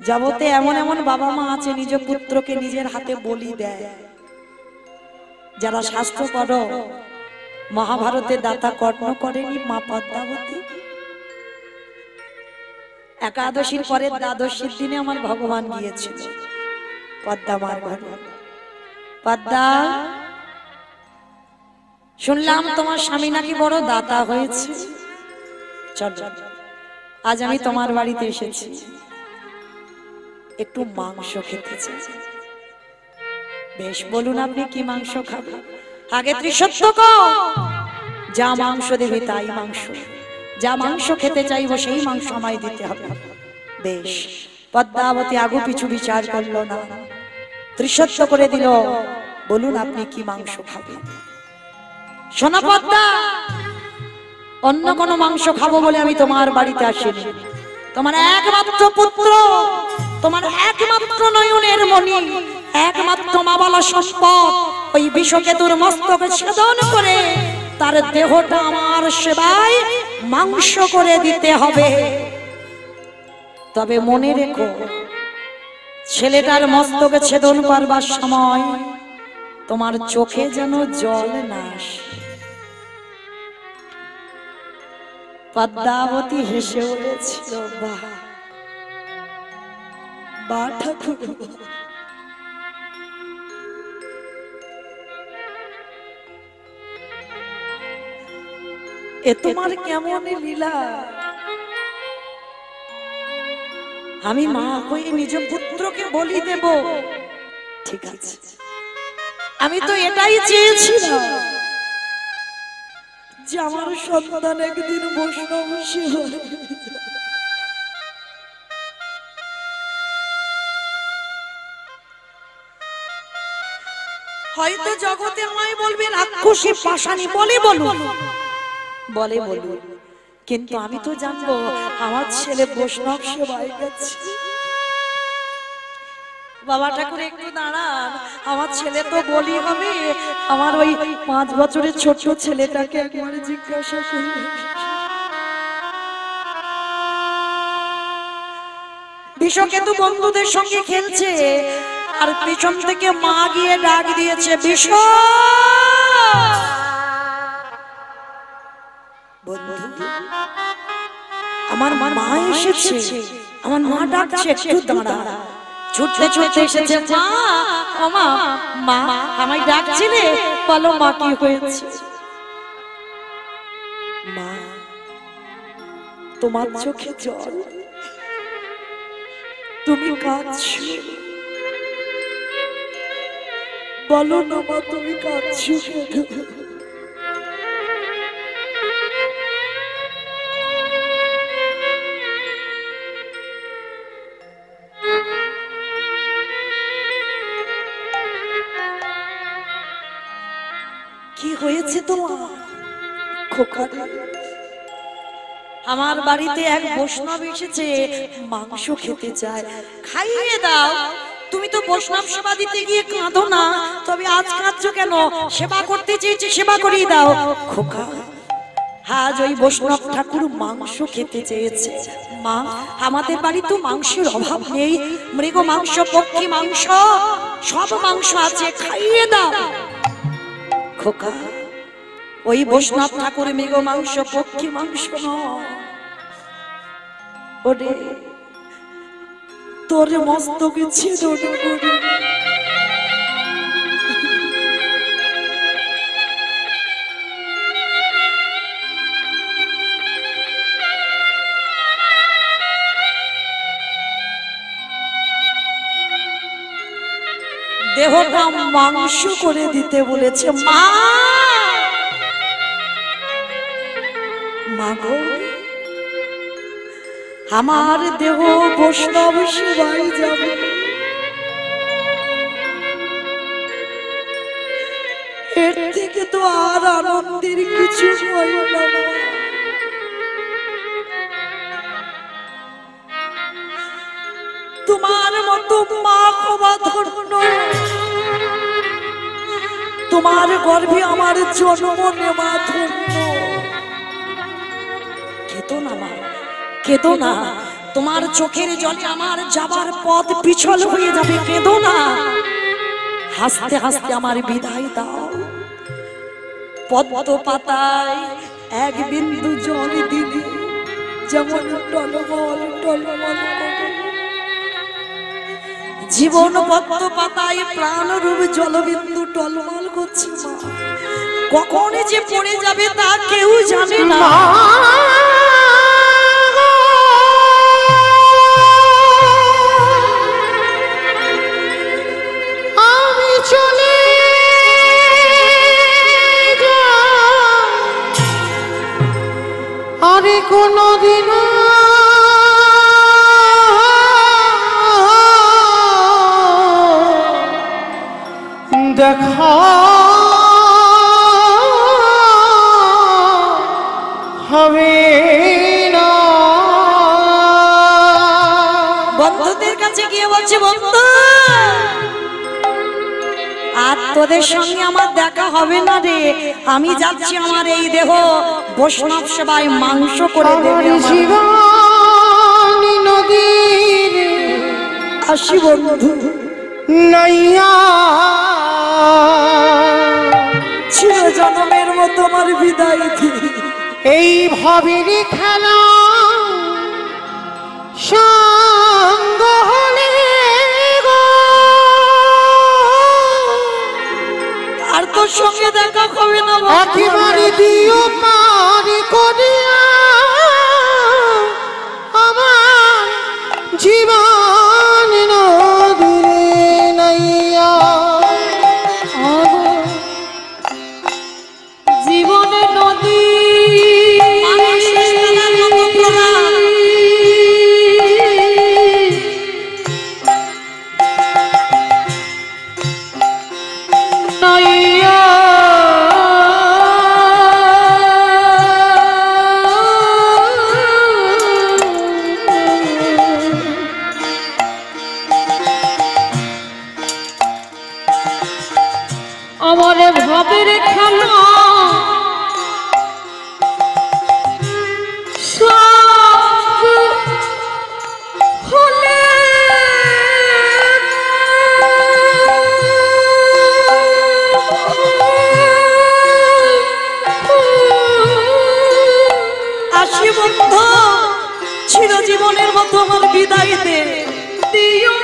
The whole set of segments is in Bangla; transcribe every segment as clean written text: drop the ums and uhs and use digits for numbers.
জগতে এমন এমন বাবা মা আছে নিজ পুত্রকে নিজের হাতে বলি দেয়। যারা শাস্ত্র পড়ো, মহাভারতে দাতা কর্ণ করেনি মা পদ্মাবতী? একাদশীর পরের দ্বাদশীর দিনে আমার ভগবান গিয়েছিল পদ্মা মার ঘরে। পদ্মা, শুনলাম তোমার স্বামী নাকি বড় দাতা হয়েছে, চল আজ আমি তোমার বাড়িতে এসেছি, একটু মাংস খেতে চাই। বেশ, বলুন আপনি কি মাংস খাবেন? আগে ত্রিসত্য কও, যা মাংস দেবে তাই মাংস, যা মাংস খেতে চাইবো সেই মাংস আমায় দিতে হবে। বেশ, পদ্মাবতী আগু পিছু বিচার করলো না, ত্রিসত্য করে দিল। বলুন আপনি কি মাংস খাবেন? শোনো পদ্মা, অন্য কোনো মাংস খাবো বলে আমি তোমার বাড়িতে আসিনি। তোমার একমাত্র পুত্র, তোমার একমাত্র নয়নের মণি, একমাত্র মাবালা সম্পদ, ওই বিষকেতুর মস্তকে ছেদন করে তার দেহটা আমার সেবায় মাংস করে দিতে হবে। তবে মনে রেখো, ছেলেটার মস্তকে ছেদন করবার সময় তোমার চোখে যেন জল না আসে। পদ্মাবতী হেসে উঠেছিল, বাহ বাহ ঠাকুর, এ তোমার কেমন লীলা? আমি মা হয়ে নিজ পুত্রকে বলি দেব, ঠিক আছে, আমি তো এটাই চেয়েছিলাম যে আমার সন্তান একদিন বৈষ্ণব সেবা। হয়তো জগতে আমায় বলবে রাক্ষসী পাষাণী, বলে বলুন, বলে বলুন, কিন্তু আমি তো জানবো আমার ছেলে বৈষ্ণব সেবায় গেছে। বাবা ঠাকুর একটু দাঁড়ান, আমার ছেলে তো বলি হবে। আমার ওই 5 বছরের ছোট ছেলেটাকে একবার জিজ্ঞাসা করি। বিষকেতু বন্ধুদের সঙ্গে খেলছে, আর পিছন থেকে মা গিয়ে ডাক দিয়েছে, বিষ। বন্ধু, আমার মা এসেছে, আমার মা ডাকছে, একটু দাঁড়া। ছুটতে ছুটতে এসেছে, মা মা মা আমায় ডাকছিলে, বলো মা কি হয়েছে? মা, তোমার চোখে জল, তুমি কাঁদছো, বলো না মা তুমি কাঁদছো কেন? কি হয়েছে তোমার? খোকা, আমার বাড়িতে এক বৈষ্ণব এসেছে, মাংস খেতে চায়, খাইয়ে দাও। তুমি তো বৈষ্ণব সেবা দিতে গিয়ে কাঁদো না, তবে আজ কাঁদছো কেন? সেবা করতে চেয়েছি, সেবা করিয়ে দাও। খোকা, আজ ওই বৈষ্ণব ঠাকুর মাংস খেতে চেয়েছে। মা, আমাদের বাড়ি তো মাংসের অভাব নেই, মৃগ মাংস, পক্ষী মাংস, সব মাংস আছে, খাইয়ে দাও। খোকা, ওই বৈষ্ণব ঠাকুর মৃগ মাংস, পক্ষী মাংস নয়, ওরে তোর মস্তকে ছেদন করে দেহটা মাংস করে দিতে বলেছে। মা, মাগো, আমার দেহ বৈষ্ণব সেবায় যাবে, এর থেকে তো আর আনন্দের কিছু হয় না। তোমার মতো মা হওয়া ধন্য, তোমার গর্ভে আমার জন্ম নেওয়া ধন্য। কেঁদো না মা, কেঁদো না, তোমার চোখের জলে আমার যাবার পথ পিছল হয়ে যাবে, কেঁদো না, হাসতে হাসতে আমার বিদায় দাও। পদ্ম পাতায় এক বিন্দু জল দিলে যেমন টলমল টলমল করে, জীবন পদ্ম পাতায় প্রাণরূপ জলবিন্দু টলমল করছে মা। কখন যে পড়ে যাবে তা কেউ জানে না। আমি চলে আরে কোনদিন দেখা হবে না। বন্ধুদের কাছে গিয়ে বলছে, বন্ধু আর তোদের সঙ্গে আমার দেখা হবে না রে, আমি যাচ্ছি, আমার এই দেহ বৈষ্ণব সেবায় মাংস করে দেবে। জীবন নদীর আসি বন্ধু, নাইয়া চির জন্মের মতো আমার বিদায় দিই। এই ভাবের খেলা সঙ্গ হলে গো, আর তোর সঙ্গে দেখা হবে না, একেবারে দিও পার করিয়া আমার জীবন নদীরে নাইয়া। জীবনে নদী আমার ভাবের খেলা সব হলে আসি বন্ধু, চিরজীবনের মতো আমার বিদায় দে। দিও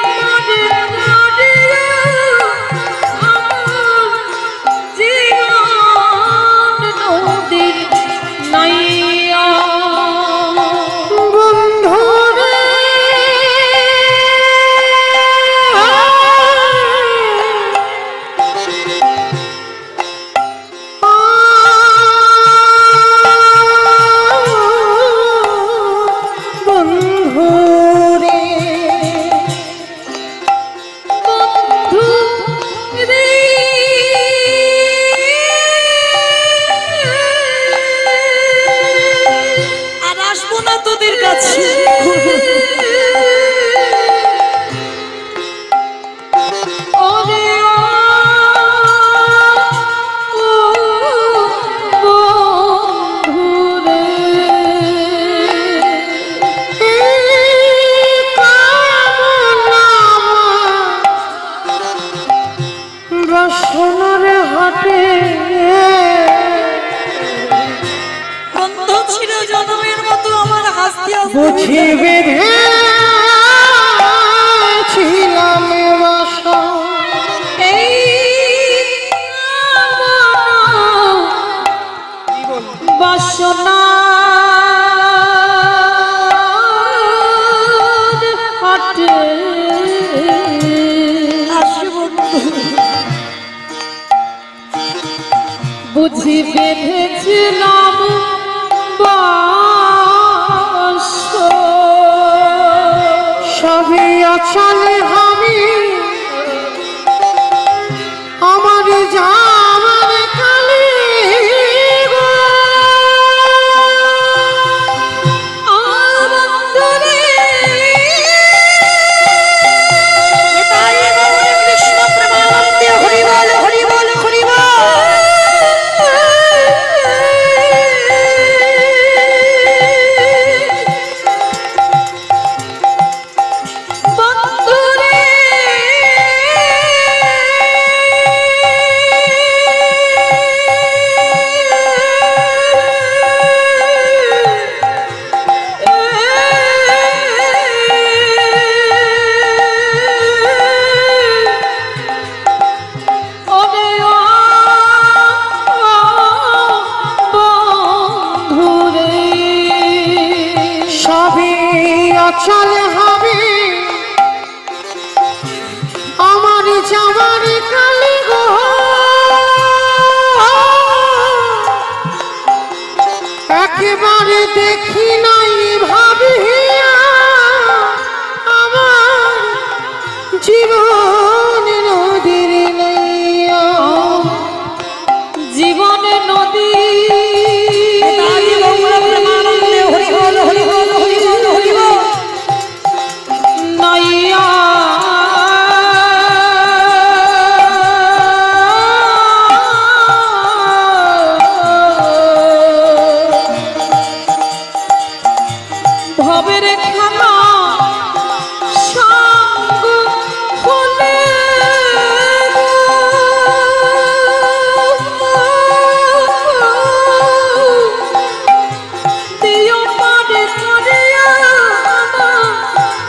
সোনার হাটে বন্ধু ছিল জন্মের মতো আমার হাসতে বুঝি বেঁধেছিলাম বাসা এই বাসনা হাটে আসি বন্ধু, বুঝি বেঁধেছিলাম বাসা সবই আছালে আমি আমার জামার কালে গো আনন্দরে নিতাই গৌর কৃষ্ণ প্রেমানন্দে হরি বল হরি বল হরি বল। জীবন নদীর নাইয়া জীবন নদী নাইয়া ভবের খানা সঙ্গ হলে দিও পারে করিয়া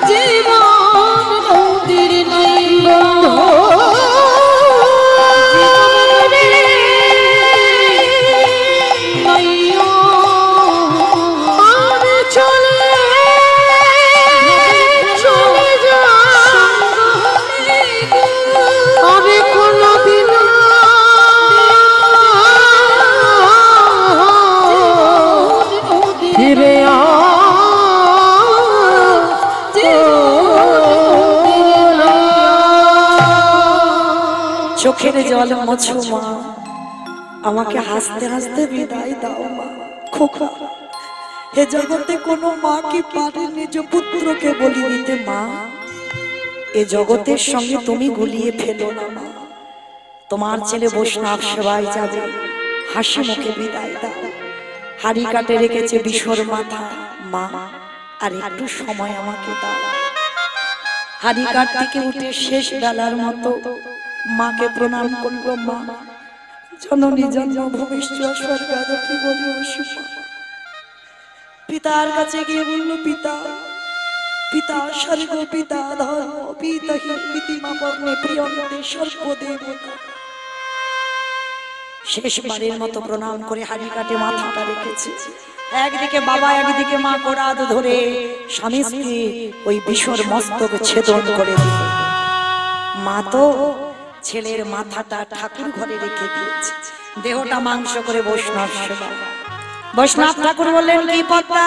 জীবন নদীর নাইয়া চোখের জল মোছো মা, আমাকে হাসতে হাসতে বিদায় দাও মা। খোকা, হে জগতে কোনো মা কি পারে নিজ পুত্রকে বলি দিতে মা? এ জগতের সঙ্গে তুমি গুলিয়ে ফেলো না মা। তোমার ছেলে বৈষ্ণব সেবায় যাবে, হাসি মুখে বিদায় দাও। হাড়ি কাটে রেখেছে বিশর মাথা মা, আর একটু সময় আমাকে দাও। হাড়ি কাট থেকে উঠে শেষ বেলার মতো মাকে প্রণাম করলো মা। জননী জন্ম ভবিষ্যৎ স্বর্গাদপি বলি অসীমা। পিতার কাছে গিয়ে বলল, পিতা পিতা স্বর্গ পিতা ধর্ম পিতা হি পিতিমা বর্ণে প্রিয়ন্তে সর্বদেবতা। শেষবারের মতো প্রণাম করে হাড়ি কাটে মাথাটা রেখেছে। একদিকে বাবা, একদিকে মা কোরাদ ধরে স্বামী স্ত্রী ওই বিশর মস্তক ছেদন করে দিল। মা তো ছেলের মাথাটা ঠাকুর ঘরে রেখে দিয়েছে, দেহটা মাংস করে বৈষ্ণব সেবা। বৈষ্ণব ঠাকুর বললেন, কি পদ্মা,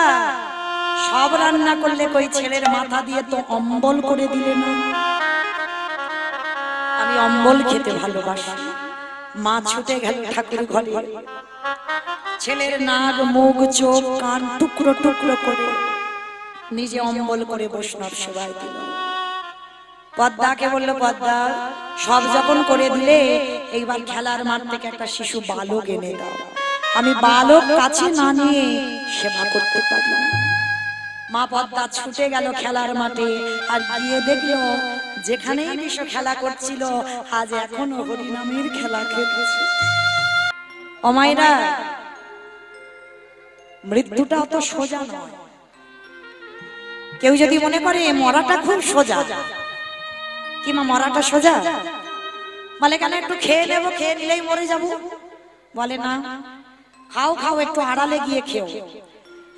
সব রান্না করলে কই ছেলের মাথা দিয়ে তো অম্বল করে দিলে না? আমি অম্বল খেতে ভালোবাসি। মা ছুটে গেল ঠাকুর ঘরে, ছেলের নাক মুখ চোখ কান টুকরো টুকরো করে নিজে অম্বল করে বৈষ্ণব সেবায় দিল। পদ্মাকে বলল, পদ্মা সব যখন করে দিলে এইবার খেলার মাঠ থেকে একটা শিশু বালক এনে দাও। আমি বালক কাছে না নিয়ে সেবা করতে পারি না। মা পদ্মা ছুটে গেল খেলার মাঠে, আর গিয়ে দেখলো যেখানেই বিশ্ব খেলা করছিল আজ এখনো হরিনামের খেলা খেলছে। ও মায়েরা, মৃত্যুটা অত সোজা নয়। কেউ যদি মনে করে মরাটা খুব সোজা, কি মা মরাটা সোজা? বলে কেন, একটু খেয়ে নেবো, খেয়ে নিলেই মরে যাবো। বলে না, খাও খাও, একটু আড়ালে গিয়ে খেও।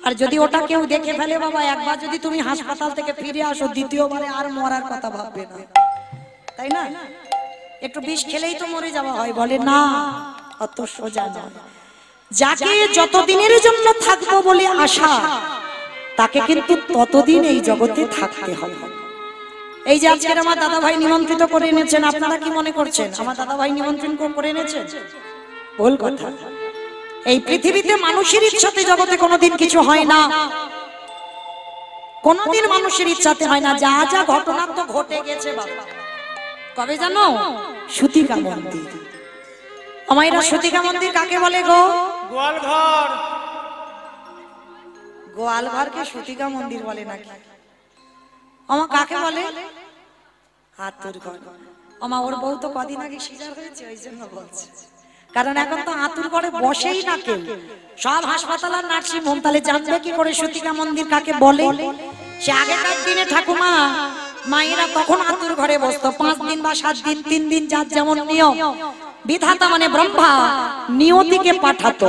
আর যদি ওটা কেউ দেখে ফেলে বাবা, একবার যদি তুমি হাসপাতাল থেকে ফিরে আসো, দ্বিতীয়বারে আর মরার কথা ভাববে না, তাই না? একটু বিষ খেলেই তো মরে যাওয়া হয়। বলে না, অত সোজা নয়। যাকে যতদিনের জন্য থাকবো বলে আশা, তাকে কিন্তু ততদিন এই জগতে থাকতে হবে। এই যে আজকের আমার দাদা ভাই নিমন্ত্রিত করে এনেছেন, আপনারা কি মনে করছেন আমার দাদা ভাই নিমন্ত্রণ করে এনেছেন? ভুল কথা। এই পৃথিবীতে মানুষের ইচ্ছাতে জগতে কোনোদিন কিছু হয় না, কোনোদিন মানুষের ইচ্ছাতে হয় না। যা যা ঘটনা তো ঘটে গেছে বাবা। কবে জানো? সুতিকা মন্দির। আমায়রা সুতিকা মন্দির কাকে বলে গো? গোয়ালঘর। গোয়ালঘরকে সুতিকা মন্দির বলে নাকি? আমা কাকে বলে? আতুর ঘর। আমা ওর বউ তো কদিন আগে সিজার হয়েছে, ওই জন্য বলছে। কারণ এখন তো আতুর ঘরে বসেই না কেউ, সব হাসপাতাল আর নার্সিং হোম। তাহলে জানবে কি করে সুতিকা মন্দির কাকে বলে? সে আগেকার দিনে ঠাকুমা মায়েরা তখন আতুর ঘরে বসতো 5 দিন বা 7 দিন, 3 দিন, যার যেমন নিয়ম। বিধাতা মানে ব্রহ্মা নিয়তিকে পাঠাতো,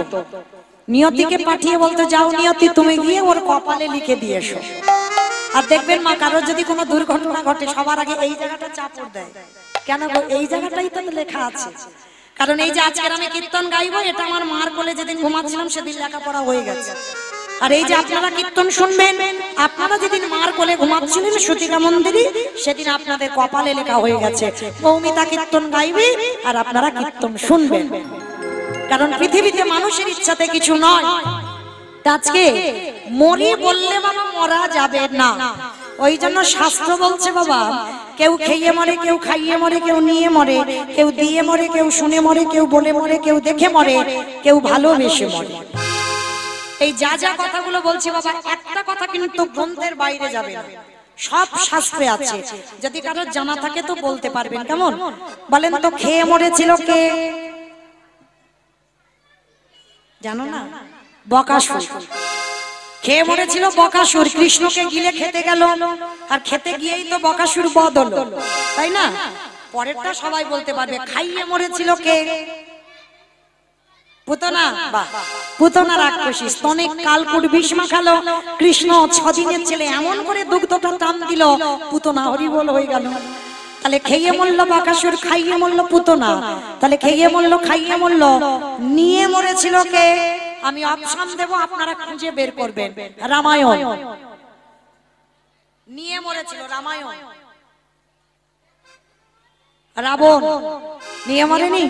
নিয়তিকে পাঠিয়ে বলতো, যাও নিয়তি তুমি গিয়ে ওর কপালে লিখে দিয়ে এসো। আর দেখবেন মা, কারোর যদি কোনো দুর্ঘটনা ঘটে সবার আগে এই জায়গাটা চাপড় দেয়। কেন গো? এই জায়গাটাই তো লেখা আছে। কারণ এই যে আজকের আমি কীর্তন গাইবো, এটা আমার মার কোলে যেদিন ঘুমাচ্ছিলাম সেদিন লেখাপড়া হয়ে গেছে। আর এই যে আপনারা কীর্তন শুনবেন, আপনারা যেদিন মার কোলে ঘুমাচ্ছিলেন সুতিকা মন্দিরে, সেদিন আপনাদের কপালে লেখা হয়ে গেছে মৌমিতা কীর্তন গাইবে আর আপনারা কীর্তন শুনবেন। কারণ পৃথিবীতে মানুষের ইচ্ছাতে কিছু নয়। আজকে মরি বললে বাবা মরা যাবে না, ওই জন্য শাস্ত্র বলছে বাবা, কেউ খেয়ে মরে, কেউ খাইয়ে মরে, কেউ নিয়ে মরে, কেউ দিয়ে মরে, কেউ শুনে মরে, কেউ বলে মরে, কেউ দেখে মরে, কেউ ভালোবেসে মরে। এই যা যা কথাগুলো বলছি বাবা, একটা কথা কিন্তু গ্রন্থের বাইরে যাবে না, সব শাস্ত্রে আছে। যদি কারোর জানা থাকে তো বলতে পারবেন। কেমন বলেন তো? খেয়ে মরেছিল কে জানো না? বকাসুর। খেয়ে মরেছিল বকাসুর, কৃষ্ণকে গিলে খেতে গেল, আর খেতে গিয়েই তো বকাসুর বধ হলো, তাই না? পরেরটা সবাই বলতে পারবে। খাইয়ে মরেছিল কে? পুতনা। বাহ, পুতনা রাক্ষসী, স্তনে কালকুট বিষ মাখালো। কৃষ্ণ 6 দিনের ছেলে এমন করে দুগ্ধটা টান দিল, পুতনা হরিবোল হয়ে গেল। তাহলে খেয়ে মরল বকাসুর, খাইয়ে মরল পুতনা। তাহলে খেয়ে মরল, খাইয়ে মরল, নিয়ে মরেছিল কে? আমি অপশন দেব, আপনারা খুঁজে বের করবেন। রামায়ণ। নিয়ে মরেছিল রামায়ণ। রাবণ নিয়ে মরেনি?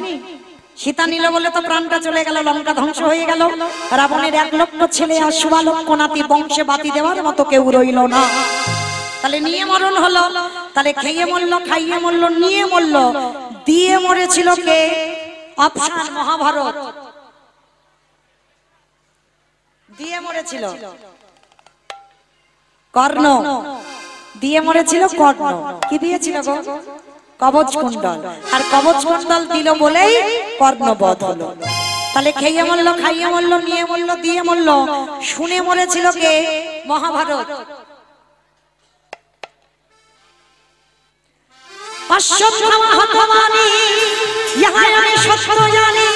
সীতা নিল বলে তো প্রাণটা চলে গেল, লঙ্কা ধ্বংস হয়ে গেল। রাবণের 1 লক্ষ ছেলে আর 16 লক্ষ নাতি, বংশে বাতি দেওয়ার মতো কেউ রইল না। তাহলে নিয়ে মরণ হলো। তাহলে খেয়ে মরল, খাইয়ে মরল, নিয়ে মরল, দিয়ে মরেছিল কে? অপশন মহাভারত। দিয়ে মরেছিল কর্ণ। দিয়ে মরেছিল কর্ণ। কি দিয়েছিল গো? কবচ কুণ্ডল। আর কবচ কুণ্ডল দিল বলেই কর্ণবধ হলো। তাহলে খেয়ে মরল, খাইয়ে মরল, নিয়ে মরল, দিয়ে মরল, শুনে মরেছিল কে? মহাভারত। অশ্বত্থামা হতমানি, ইহা আমি সত্য জানি,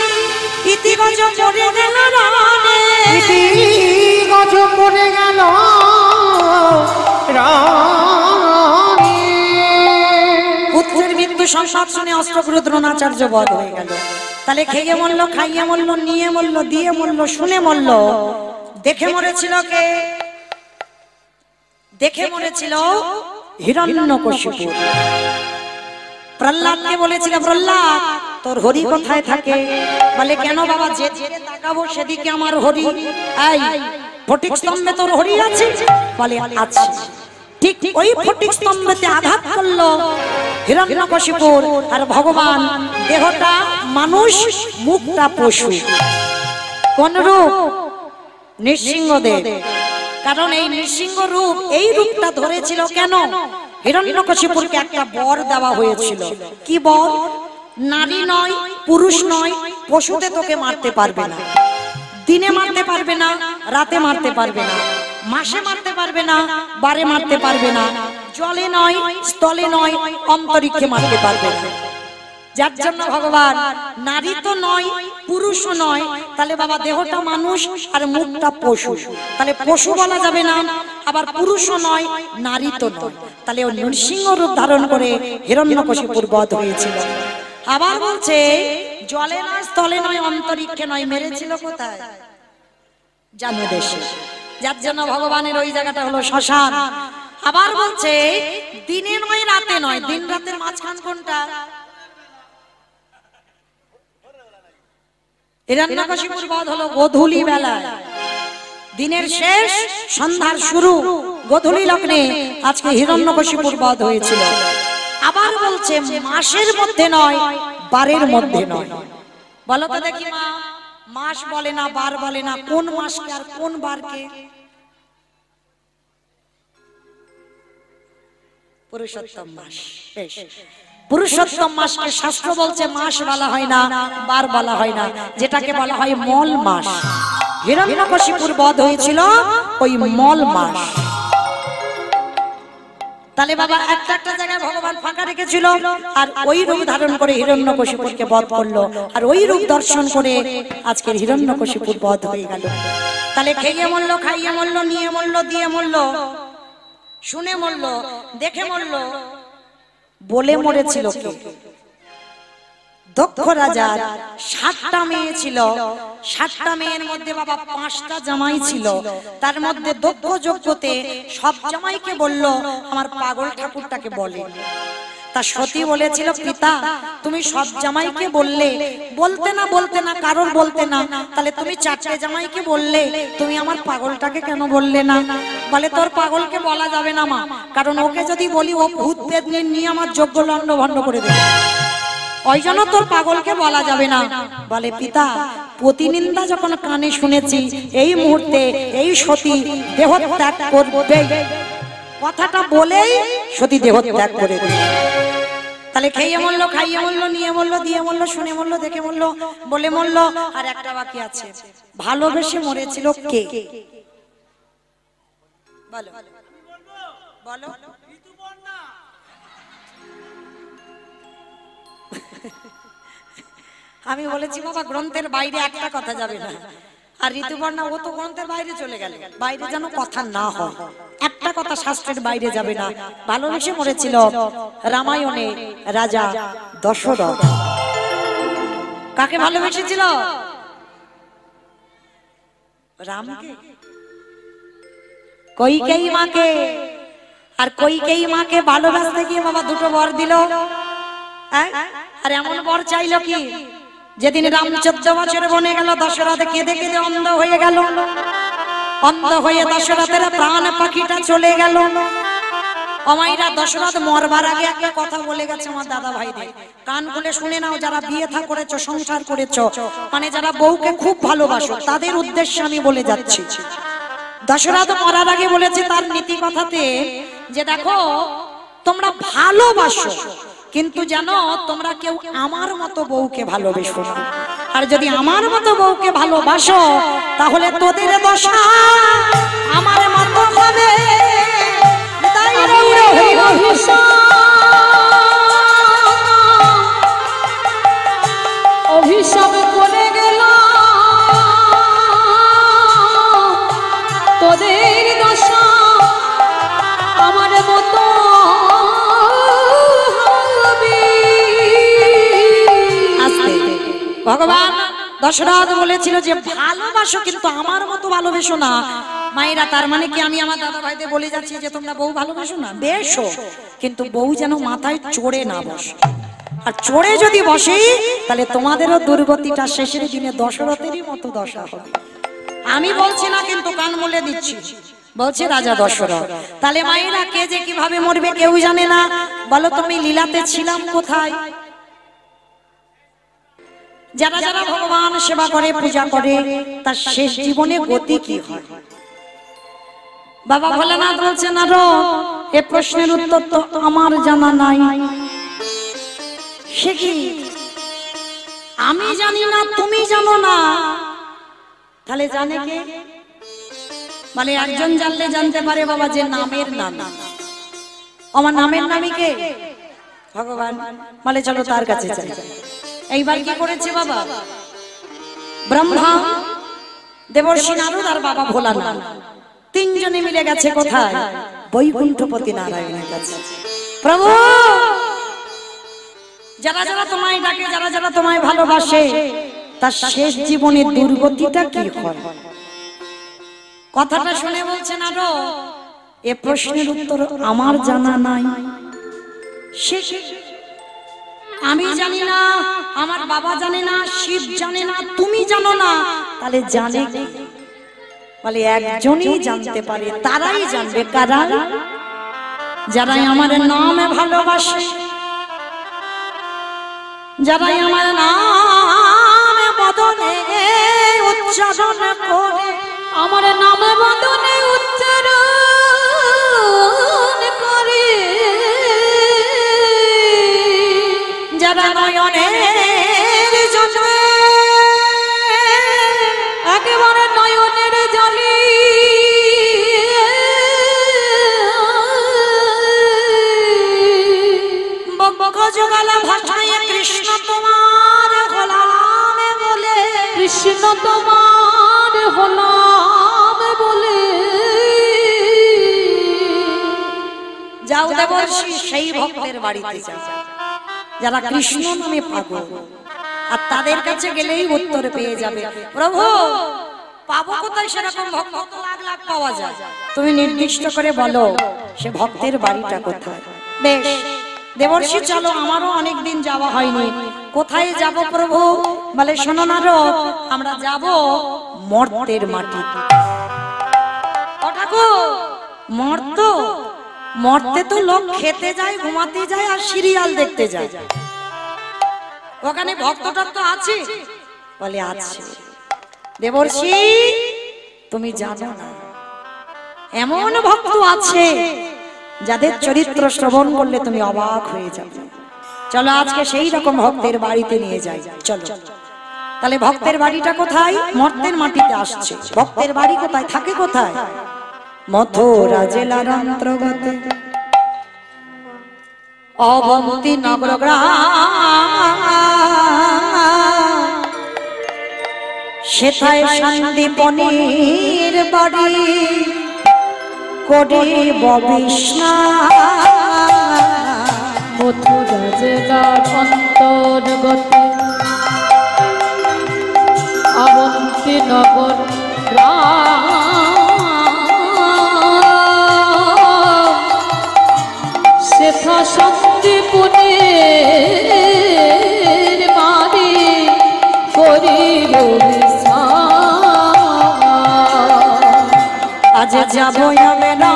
ইতি গজ পড়ে গেল রানে, ইতি গজ পড়ে গেল রানে। পুত্রের মৃত্যু সংবাদ শুনে অষ্টগ্রহ দ্রোণাচার্য বধ হয়ে গেল। তাহলে খেয়ে মরল, খাইয়ে মরল, নিয়ে মরল, দিয়ে মরল, শুনে মরল, দেখে মরেছিল কে? দেখে মরেছিল হিরণ্যকশিপু। প্রহ্লাদকে বলেছিল, প্রহ্লাদ তোর হরি কোথায় থাকে? বলে কেন বাবা, যেদিকে তাকাবো সেদিকে আমার হরি। এই ফটিক স্তম্ভে তোর হরি আছে? বলে আছে। ঠিক ওই ফটিক স্তম্ভেতে আঘাত করলো হিরণ্যকশিপুর, আর ভগবান দেহটা মানুষ, মুখটা পশু। কোন রূপ? নৃসিংহদেব। কারণ এই নৃসিংহ রূপ, এই রূপটা ধরেছিল কেন? হিরণ্যকশিপুরকে একটা বর দেওয়া হয়েছিল। কি বর? নারী নয়, পুরুষ নয়, পশুতে তোকে মারতে পারবে না, দিনে মারতে পারবে না, রাতে মারতে পারবে না, মাসে মারতে পারবে না, বারে মারতে পারবে না, জলে নয়, স্থলে নয়, অন্তরিক্ষে মারতে পারবে না। যার জন্য ভগবান নারী তো নয়, পুরুষও নয়, তাহলে বাবা দেহটা মানুষ আর মুখটা পশু, তাহলে পশু বলা যাবে না, আবার পুরুষও নয়, নারী তো নয়, তাহলে ও নৃসিংহ রূপ ধারণ করে হিরণ্যকশিপুর বধ হয়েছিল। আবার বলছে জলে নয়, স্থলে নয়, অন্তরিক্ষে নয়, মেরেছিল কোথায়? জানু দেশে। যার জন্য ভগবানের ওই জায়গাটা হলো শ্মশান। আবার বলছে দিনে নয়, রাতে নয়, দিন রাতের মাঝখান কোনটা? হিরণ্যকশিপুর বধ হলো গোধূলি বেলায়, দিনের শেষ সন্ধ্যার শুরু, গোধূলি লগ্নে আজকে হিরণ্যকশিপুর বধ হয়েছিল। আবার বলছে মাসের মধ্যে নয়, বারের মধ্যে নয়। বলো তো দেখি মা, মাস বলে না, বার বলে না, কোন মাসকে আর কোন বারকে? পুরুষোত্তম মাস। পুরুষোত্তম মাসকে শাস্ত্র বলছে মাস বলা হয় না, বার বলা হয় না, যেটাকে বলা হয় মল মাস। হিরণ্যকশিপুর বধ হয়েছিল ওই মল মাস। তাহলে বাবা একটা একটা জায়গায় ভগবান ফাঁকা রেখেছিল, আর ওই রূপ ধারণ করে হিরণ্যকশিপুরকে বধ করলো, আর ওই রূপ দর্শন করে আজকের হিরণ্যকশিপুর বধ হয়ে গেল। তাহলে খেয়ে মরলো, খাইয়ে মরলো, নিয়ে মরলো, দিয়ে মরলো, শুনে মরলো, দেখে মরলো, বলে মরেছিল কে? দক্ষ রাজার 7টা মেয়ে ছিল। 7টা মেয়ের মধ্যে বাবা 5টা জামাই ছিল। তার মধ্যে দক্ষ যোগ্যতে সব জামাইকে বলল আমার পাগল ঠাকুরটাকে বলে। তা সতী বলেছিল পিতা তুমি সব জামাইকে বললে, বলতে না কারোর বলতে না, তাহলে তুমি 4টে জামাইকে বললে, তুমি আমার পাগলটাকে কেন বললে না? বলে তোর পাগলকে বলা যাবে না মা, কারণ ওকে যদি বলি ও ভূত পেট নিয়ে আমার যজ্ঞ লন্ড ভন্ড করে দেবে, ওই জন্য তোর পাগলকে বলা যাবে না। বলে পিতা প্রতিনিন্দা যখন কানে শুনেছি, এই মুহূর্তে এই সতী দেহ ত্যাগ করবে, কথাটা বলেই সতী দেহ ত্যাগ করে দেবে। তাহলে খেয়ে মরল, খাইয়ে মরল, নিয়ে মরল, দিয়ে মরল, শুনে মরল, দেখে মরল, বলে মরল। আর একটা বাকি আছে, ভালোবেসে মরেছিল কে? বলো বলো। আমি বলেছি বাবা গ্রন্থের বাইরে একটা কথা যাবে না। আর ঋতুপর্ণা ও তো গ্রন্থের বাইরে চলে গেল, বাইরে যেন কথা না হয়, একটা কথা শাস্ত্রের বাইরে যাবে না। ভালোবেসে মরেছিল রামায়ণে রাজা দশরথ। কাকে ভালোবেসেছিল? রামকে, কইকেয়ী মাকে। আর কইকেয়ী মাকে ভালোবাসতে গিয়ে বাবা 2টো বর দিল। আর এমন বর চাইলো কি, যেদিন রাম 14 বছরে বনে গেল, দশরথ কেঁদে কেঁদে অন্ধ হয়ে গেল। অন্ধ হয়ে দশরথের প্রাণ পাখিটা চলে গেল। অমাইরা দশরথ মরবার আগে একটা কথা বলে গেছে আমার দাদা ভাইদের, কান খুলে শুনে নাও। যারা বিয়ে থা করেছো, সংসার করেছো, মানে যারা বউকে খুব ভালোবাসো, তাদের উদ্দেশ্যে আমি বলে যাচ্ছি। দশরথ মরার আগে বলেছে তার নীতি কথাতে যে দেখো তোমরা ভালোবাসো, কিন্তু জানো তোমরা কেউ আমার মতো বউকে ভালোবেসো না। আর যদি আমার মতো বউকে ভালোবাসো, তাহলে তোদের দশা আমার মতো হবে। অভিশাপ করে গেল তোদের দশা আমার মতো হবে। ভগবান দশরথ বলেছিল যে ভালোবাসো, কিন্তু আমার মতো ভালোবেসো না। মায়েরা, তার মানে কি আমি আমার দাদা ভাইদের বলে যাচ্ছি যে তোমরা বউ ভালোবাসো না, বেশো, কিন্তু বউ যেন মাথায় চড়ে না বসে। আর চড়ে যদি বসে, তাহলে তোমাদেরও দুর্গতিটা শেষের দিনে দশরথেরই মতো দশা হবে। আমি বলছি না, কিন্তু কান মলে দিচ্ছি, বলছে রাজা দশরথ। তাহলে মায়েরা, কে যে কিভাবে মরবে কেউ জানে না। বলো তুমি লীলাতে ছিলাম কোথায়? যারা যারা ভগবান সেবা করে, পূজা করে, তার শেষ জীবনে গতি কি হয়? বাবা ভোলানাথ বলছেন আরো, এ প্রশ্নের উত্তর তো আমার জানা নাই। সে কি? আমি জানি না, তুমি জানো না, তাহলে জানে কে? মানে একজন জানলে জানতে পারে বাবা যে নামের নাম। আমার নামের নামই কে? ভগবান। বলে চলো তার কাছে যাই। এইবার কি করেছে বাবা? ব্রহ্মা, দেবর্ষি নারদ আর বাবা ভোলানাথ তিনজনে মিলে গেছে কোথায়? বৈকুণ্ঠপতি নারায়ণের কাছে। প্রভু, যারা যারা তোমায় ডাকে, যারা যারা তোমায় ভালোবাসে, তার শেষ জীবনে দুর্গতিটা কি হয়? কথাটা শুনে বলছেন আরো, এ প্রশ্নের উত্তর আমার জানা নাই। আমি জানি না, আমার বাবা জানে না, শিব জানে না, তুমি জানো না, তাহলে জানে কি? বলে একজনই জানতে পারে, তারাই জানবে। কারা? যারাই আমার নামে ভালোবাসে, যারাই আমার নামে বদনে উচ্চারণ করে, আমার নামে বদনে উচ্চারণ করে, যারা নয়নের জলে, একেবারে নয়নের জলে বক্ষ জোগালা ভাষায় কৃষ্ণ তোমার হলাম বলে, কৃষ্ণ তোমার হলাম বলে, যাও দেবর্ষি সেই ভক্তের বাড়িতে যাও যারা কৃষ্ণ নামে পাগল। আর তাদের কাছে গেলেই উত্তর পেয়ে যাবে। প্রভু পাবো কোথায় সেরকম ভক্ত? তো লাখ লাখ পাওয়া যায়, তুমি নির্দিষ্ট করে বলো সে ভক্তের বাড়িটা কোথায়। বেশ দেবর্ষি চলো, আমারও অনেকদিন যাওয়া হয়নি। কোথায় যাব প্রভু? বলে শোনো নারদ, আমরা যাব মর্তের মাটি। ও ঠাকুর, মর্ত? মর্তে তো লোক খেতে যায়, ঘুমাতে যায় আর সিরিয়াল দেখতে যায়, ওখানে ভক্তটা তো আছে? বলে আছে। দেবর্ষি তুমি জানো না, এমন ভক্ত আছে যাদের চরিত্র শ্রবণ করলে তুমি অবাক হয়ে যাবে। চলো আজকে সেই রকম ভক্তের বাড়িতে নিয়ে যাই, চলো। তাহলে ভক্তের বাড়িটা কোথায়? মর্তের মাটিতে আসছে। ভক্তের বাড়ি কোথায়, থাকে কোথায়? মথুরা জেলার অন্তর্গত অবন্তী নগর গ্রাম, সেথায় সন্দীপনির বাড়ি করিব বিস্নান। মথুরা জেলার অন্তর্গত অবন্তী নগর সেথা সন্দীপনির বাড়ি করিব বিস্নান। আজ যাব আমি না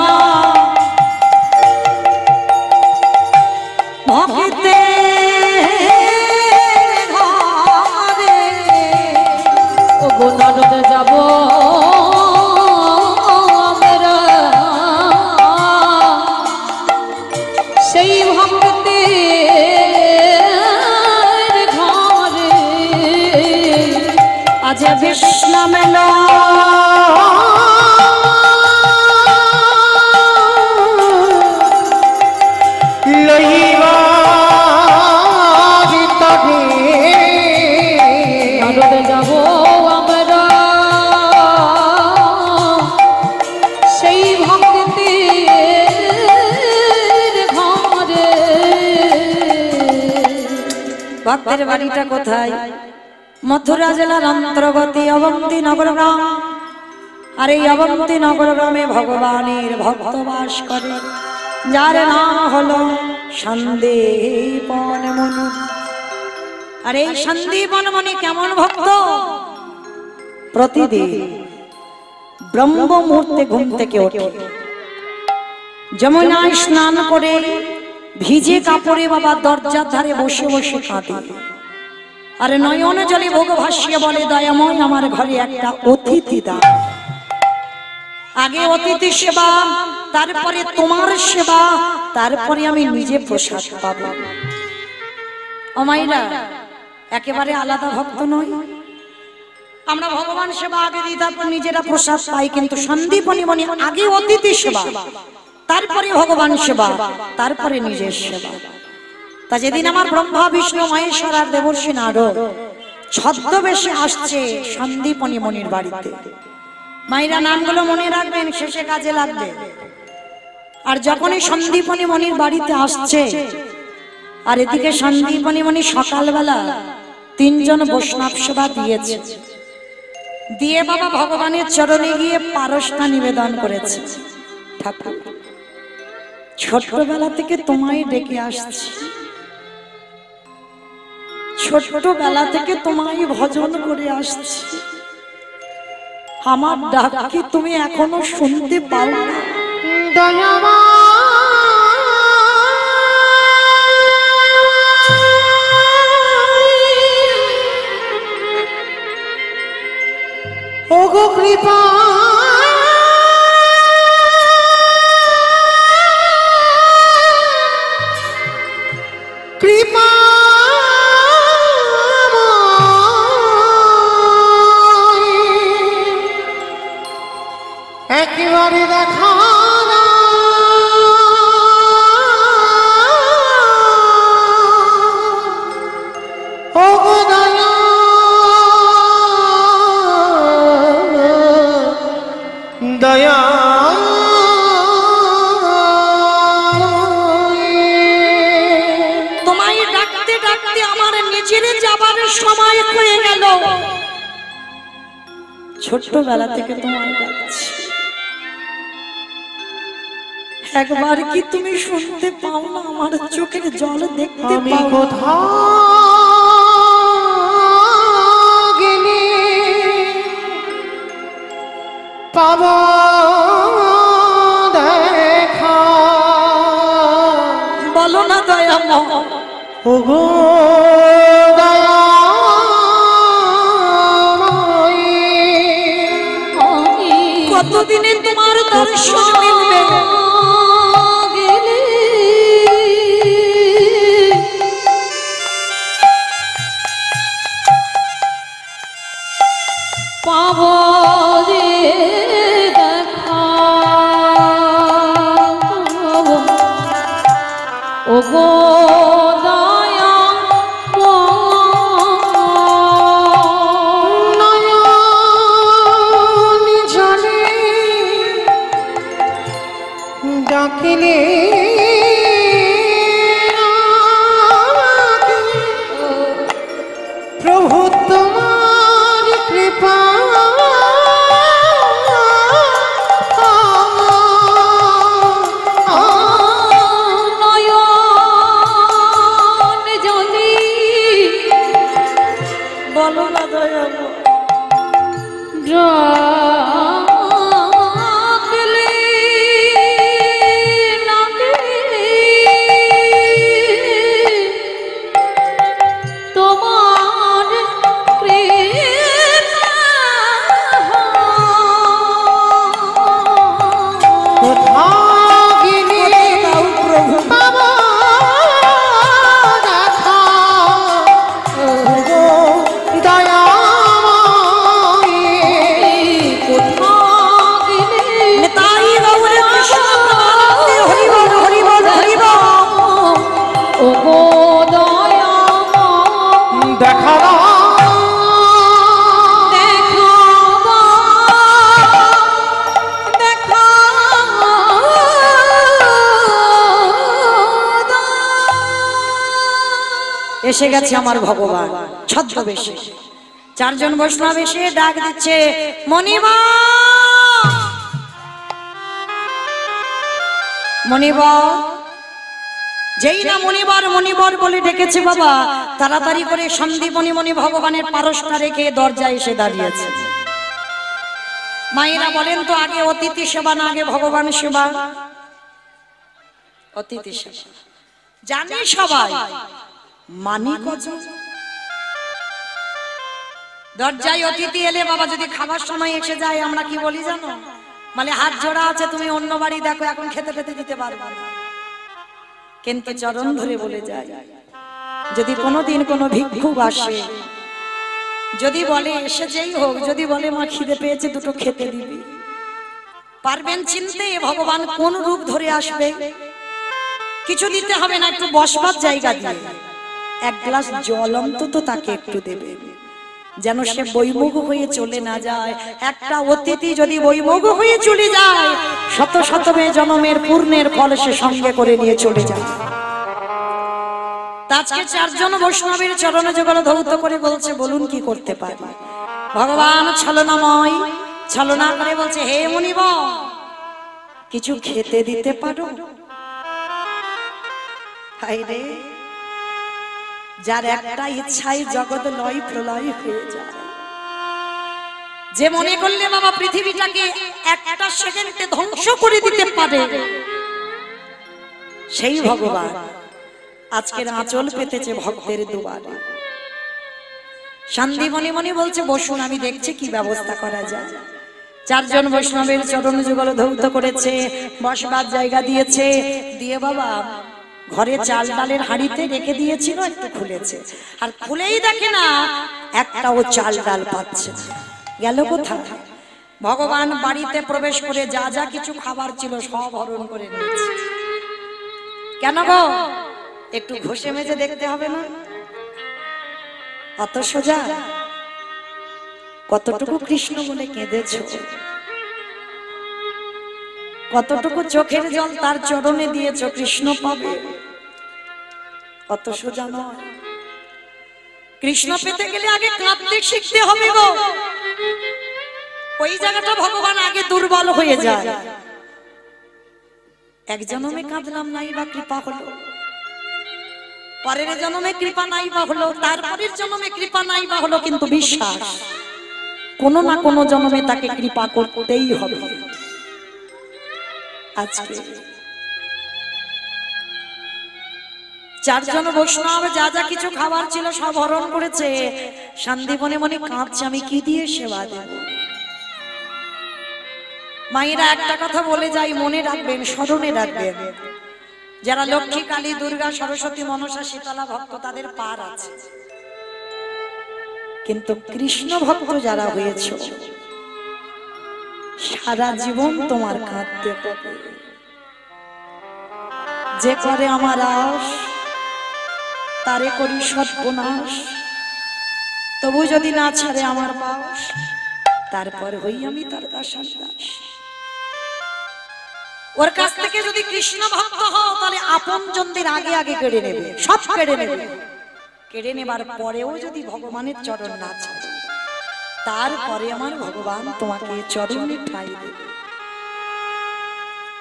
ভক্তে ঘরে, ও গোনারদ যাব আমরা সেই ভক্তের ঘরে। আজ বিশ্রাম এলো যাব আমরা সেই ভক্তের ঘরে। ভক্তের বাড়িটা কোথায়? মথুরা জেলার অন্তর্গত অবন্তী নগর গ্রাম। আর এই অবন্তী নগর গ্রামে ভগবানের ভক্ত বাস করে, যার নাম হলো সন্দীপন মুনি। আর এই সন্দীপন মুনি কেমন ভক্ত? প্রতিদিন ব্রহ্ম মুহূর্তে ঘুম থেকে ওঠে, যমুনায় স্নান করে ভিজে কাপড়ে বাবা দরজার ধারে বসে বসে কাঁদে। আরে নয়ন জলে ভোগ ভাসিয়ে বলে, দয়াময় আমার ঘরে একটা অতিথি দাও। আগে অতিথি সেবা, তারপরে তোমার সেবা, তারপরে আমি নিজে প্রসাদ পাবো। ও মাইরা, একেবারে আলাদা ভক্ত নই আমরা। ভগবান সেবা আগে দিই, তারপর নিজেরা প্রসাদ পাই। কিন্তু সন্দীপনী মনি আগে অতিথি সেবা, তারপরে ভগবান সেবা, তারপরে নিজের সেবা। তা যেদিন আমার ব্রহ্মা বিষ্ণু মহেশ্বর আর দেবর্ষি নারদ ছদ্মবেশে আসছে সন্দীপনী মনির বাড়িতে, মায়েরা নামগুলো মনে রাখবেন, শেষে কাজে লাগবে। আর যখনই সন্দীপনী মনির বাড়িতে আসছে, আর এদিকে সন্দীপনী মনি সকালবেলা 3 জন বৈষ্ণব সেবা দিয়েছে, দিয়ে বাবা ভগবানের চরণে গিয়ে পারসটা নিবেদন করেছে। ঠাকুর, ছোটবেলা থেকে তোমায় ডেকে আসছি, ছোটবেলা থেকে তোমায় ভজন করে আসছি, আমার ডাক কি তুমি এখনো শুনতে পাও না? দয়ামা ওগো কৃপা কৃপা একেবারে দেখা না ওগো দয়া দয়া তোমায় ডাকতে ডাকতে আমার নিজ ছেড়ে যাবার সময় হয়ে গেল। ছোট্টবেলা থেকে তোমায় ডাকছি, একবার কি তুমি শুনতে পাও না? আমার চোখের জল দেখতে আমি পাও? কোথাও গেলে পাব দেখা। বলো না দয়াময়, ওগো দয়াময়ী, কতদিনে তোমার দর্শন মিলবে? পাবো রে দেখা, ওগো নয়ন জলে ডাকিলে প্রভু তোমার কৃপা নয়ন জলে বলো না দয়াময়, ডাকলে নাগে তোমার কৃপা। কোথাও গেলে দাও প্রভু। পাব দেখা। ওগো দয়াময়ী, কোথাও গেলে তাই গৌরে কৃষ্ণ প্রেমানন্দে হরি বল হরি বল হরি বল। ওগো দয়াময় দেখা দাও। এসে গেছে আমার ভগবান ছদ্মবেশে। চারজন বৈষ্ণব এসে ডাক দিচ্ছে, মণিবা মণিবর। যেই না মণিবর মণিবর বলে ডেকেছে বাবা, তাড়াতাড়ি করে সন্দীপনী মণি ভগবানের পারসটা রেখে দরজায় এসে দাঁড়িয়েছে। মায়েরা বলেন তো, আগে অতিথি সেবা না আগে ভগবান সেবা? অতিথি সেবা জানি সবাই, মানি কত? দরজায় অতিথি এলে বাবা যদি খাবার সময় এসে যায় আমরা কি বলি জানো? মানে হাত জোড়া আছে, তুমি অন্য বাড়ি দেখো, এখন খেতে খেতে দিতে পারবে না। কিন্তু চরণ ধরে বলে যায়, যদি কোনোদিন কোনো ভিক্ষুক আসে, যদি বলে এসে যেই হোক, যদি বলে মা খিদে পেয়েছে দুটো খেতে দিবি, পারবেন চিনতে ভগবান কোন রূপ ধরে আসবে? কিছু দিতে হবে না, একটু বসবার জায়গা দিয়ে এক গ্লাস জল অন্তত তাকে একটু দেবে, যেন সে বৈমুখ হয়ে চলে না যায়। একটা অতিথি যদি বৈমুখ হয়ে চলে যায়, শত শত জন্মের পূর্ণের ফল সে সঙ্গে করে নিয়ে চলে যায়। আজকে চারজন বৈষ্ণবের চরণে যুগল ধৌত করে বলছে, বলুন কি করতে পারি? ভগবান ছলনাময়, ছলনা করে বলছে, হে মুনিব, কিছু খেতে দিতে পারো? হায় রে, যার একটা ইচ্ছাই জগৎ লয় প্রলয় হয়ে যায়, যে মনে করলে বাবা পৃথিবীটাকে একটা সেকেন্ডে ধ্বংস করে দিতে পারে, সেই ভগবান আজকের আঁচল পেতেছে ভক্তের দুয়ারে। সন্দীপনী মনি বলছে, বসুন, আমি দেখছি কি ব্যবস্থা করা যায়। চারজন বৈষ্ণবের চরণ যুগল ধৌত করেছে, বসবার জায়গা দিয়েছে, দিয়ে বাবা ঘরে চাল ডালের হাঁড়িতে রেখে দিয়েছিল, একটু খুলেছে, আর খুলেই দেখে না একটাও চাল ডাল পাচ্ছে। গেল কোথায়? ভগবান বাড়িতে প্রবেশ করে যা যা কিছু খাবার ছিল সব হরণ করে নিয়েছে। কেন গো? একটু ঘষে মেজে দেখতে হবে না? অত সোজা? কতটুকু কৃষ্ণ বলে কেঁদেছ, কতটুকু চোখের জল তার চরণে দিয়েছ, কৃষ্ণ পাবে? অত সোজা নয়। কৃষ্ণ পেতে গেলে আগে কাঁদতে শিখতে হবে গো। ওই জায়গাটা ভগবান আগে দুর্বল হয়ে যায়। এক জন্মে কাঁদলাম নাই বা কৃপা হলো, পরের জন্মে কৃপা নাই বা হলো, তারপরের জন্মে কৃপা নাই বা হলো, কিন্তু বিশ্বাস কোনো না কোনো জন্মে তাকে কৃপা করতেই হবে। আজকে চারজন বৈষ্ণব যা যা কিছু খাবার ছিল সব হরণ করেছে। সন্দীপনে মনে কাঁদছে, আমি কি দিয়ে সেবা দেব। মায়েরা একটা কথা বলে যাই, মনে রাখবেন, স্মরণে রাখবেন, যারা লক্ষ্মী, কালী, দুর্গা, সরস্বতী, মনসা, শীতলা ভক্ত তাদের পার আছে, কিন্তু কৃষ্ণ ভক্ত যারা হয়েছ সারা জীবন তোমার কাঁদতে হবে। যে করে আমার আশ তারে করি সর্বনাশ, তবু যদি না ছাড়ে আমার বাস, তারপর হই আমি তার দাসার দাস। ওর কাছ থেকে যদি কৃষ্ণ ভক্ত হও তাহলে আপন জনদের আগে আগে কেড়ে নেবে, সব কেড়ে নেবে। কেড়ে নেবার পরেও যদি ভগবানের চরণ না ছাড়ে, তারপরে আমার ভগবান তোমাকে চরণে ঠাঁই দেবে।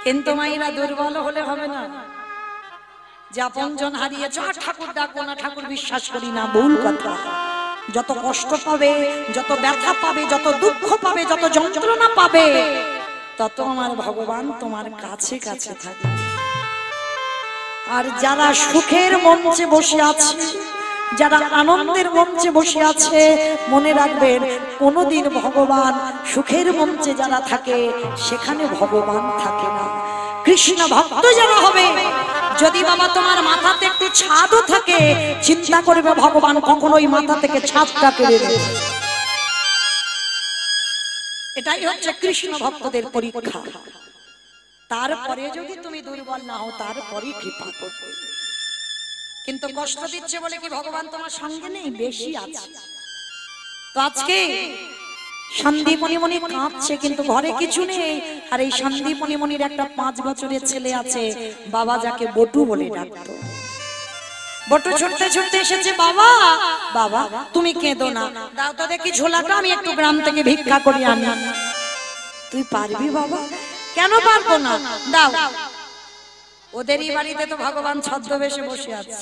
কিন্তু মায়েরা দুর্বল হলে হবে না। যে আপন জন হারিয়েছ, ঠাকুর ডাকবো না, ঠাকুর বিশ্বাস করি না, ভুল কথা। যত কষ্ট পাবে, যত ব্যথা পাবে, যত দুঃখ পাবে, যত যন্ত্রণা পাবে, তত আমার ভগবান তোমার কাছে কাছে থাকে। আর যারা সুখের মঞ্চে বসে আছে, যারা আনন্দের মঞ্চে বসে আছে, মনে রাখবেন কোনোদিন ভগবান সুখের মঞ্চে যারা থাকে সেখানে ভগবান থাকে না। কৃষ্ণ ভক্ত যারা হবে, যদি বাবা তোমার মাথাতে একটু ছাদও থাকে, চিন্তা করবে ভগবান কখনোই মাথা থেকে ছাদটা কেড়ে নেবে। এটাই হচ্ছে কৃষ্ণ ভক্তদের পরীক্ষা। তারপরে যদি তুমি দুর্বল না হও, তারপরে কৃপা করবে। কিন্তু কষ্ট দিচ্ছে বলে কি ভগবান তোমার সঙ্গে নেই? বেশি আছে। তো আজকে সন্দীপনি মনি কাঁদছে, কিন্তু ঘরে কিছু নেই। আর এই সন্দীপনি মনির একটা 5 বছরের ছেলে আছে, বাবা যাকে বটু বলে ডাকতো। বটু ছুটতে ছুটতে এসেছে, বাবা বাবা তুমি কেঁদো না, দাও তো দেখি ঝোলাটা, আমি একটু গ্রাম থেকে ভিক্ষা করে আনি। তুই পারবি বাবা? কেন পারবো না, দাও। ওদেরই বাড়িতে তো ভগবান ছদ্মবেশে বসে আছে।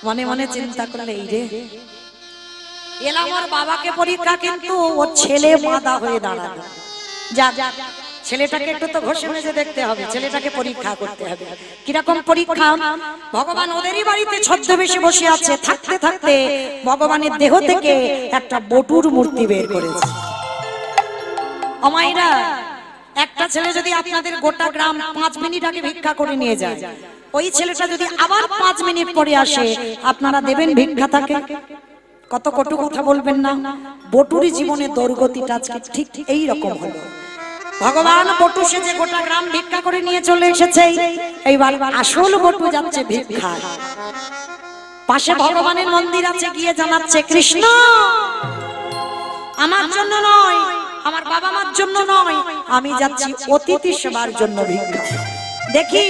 মনে মনে চিন্তা করলে, এই রে এলাম ওর বাবাকে পরীক্ষা, কিন্তু ওর ছেলে বাধা হয়ে দাঁড়াবে। যা ছেলেটাকে একটু তো ঘষে মেজে দেখতে হবে, ছেলেটাকে পরীক্ষা করতে হবে। কিরকম পরীক্ষা? ভগবান ওদেরই বাড়িতে ছদ্মবেশে বসে আছে, থাকতে থাকতে ভগবানের দেহ থেকে একটা বটুর মূর্তি বের করেছে। অমাইরা, একটা ছেলে যদি আপনাদের গোটা গ্রাম 5 মিনিট আগে ভিক্ষা করে নিয়ে যায়, ওই ছেলেটা যদি আবার 5 মিনিট পরে আসে, আপনারা দেবেন ভিক্ষা তাকে? কত কটু কথা বলবেন না? বটুর জীবনে দুর্গতিটা আজকে ঠিক এই রকম হলো। ভগবান বটু সেজে গোটা গ্রাম ভিক্ষা করে নিয়ে চলে এসেছে। এইবার আসল বটু যাচ্ছে ভিক্ষা। পাশে ভগবানের মন্দির আছে, গিয়ে জানাচ্ছে, কৃষ্ণ আমার জন্য নয়, আমার বাবা মার জন্য নয়, আমি যাচ্ছি অতিথি সেবার জন্য ভিক্ষা। দেখি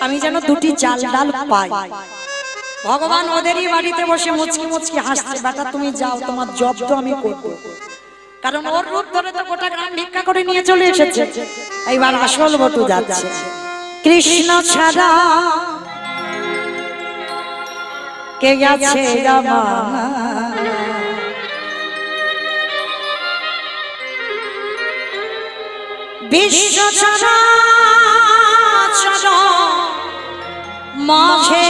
আমি যেন 2টি চাল ডাল পাই। ভগবান ওদেরই বাড়িতে বসে মুচকি মুচকি হাসছে, বেটা তুমি যাও, তোমার জব তো আমি করব। কারণ ওর রূপ ধরে তো গোটা গ্রাম ভিক্ষা করে নিয়ে চলে এসেছে। এইবার আসল বটু যাচ্ছে। কৃষ্ণ ছাড়া কে গেছে রামা, বিশ্ব চরাচর মাঝে,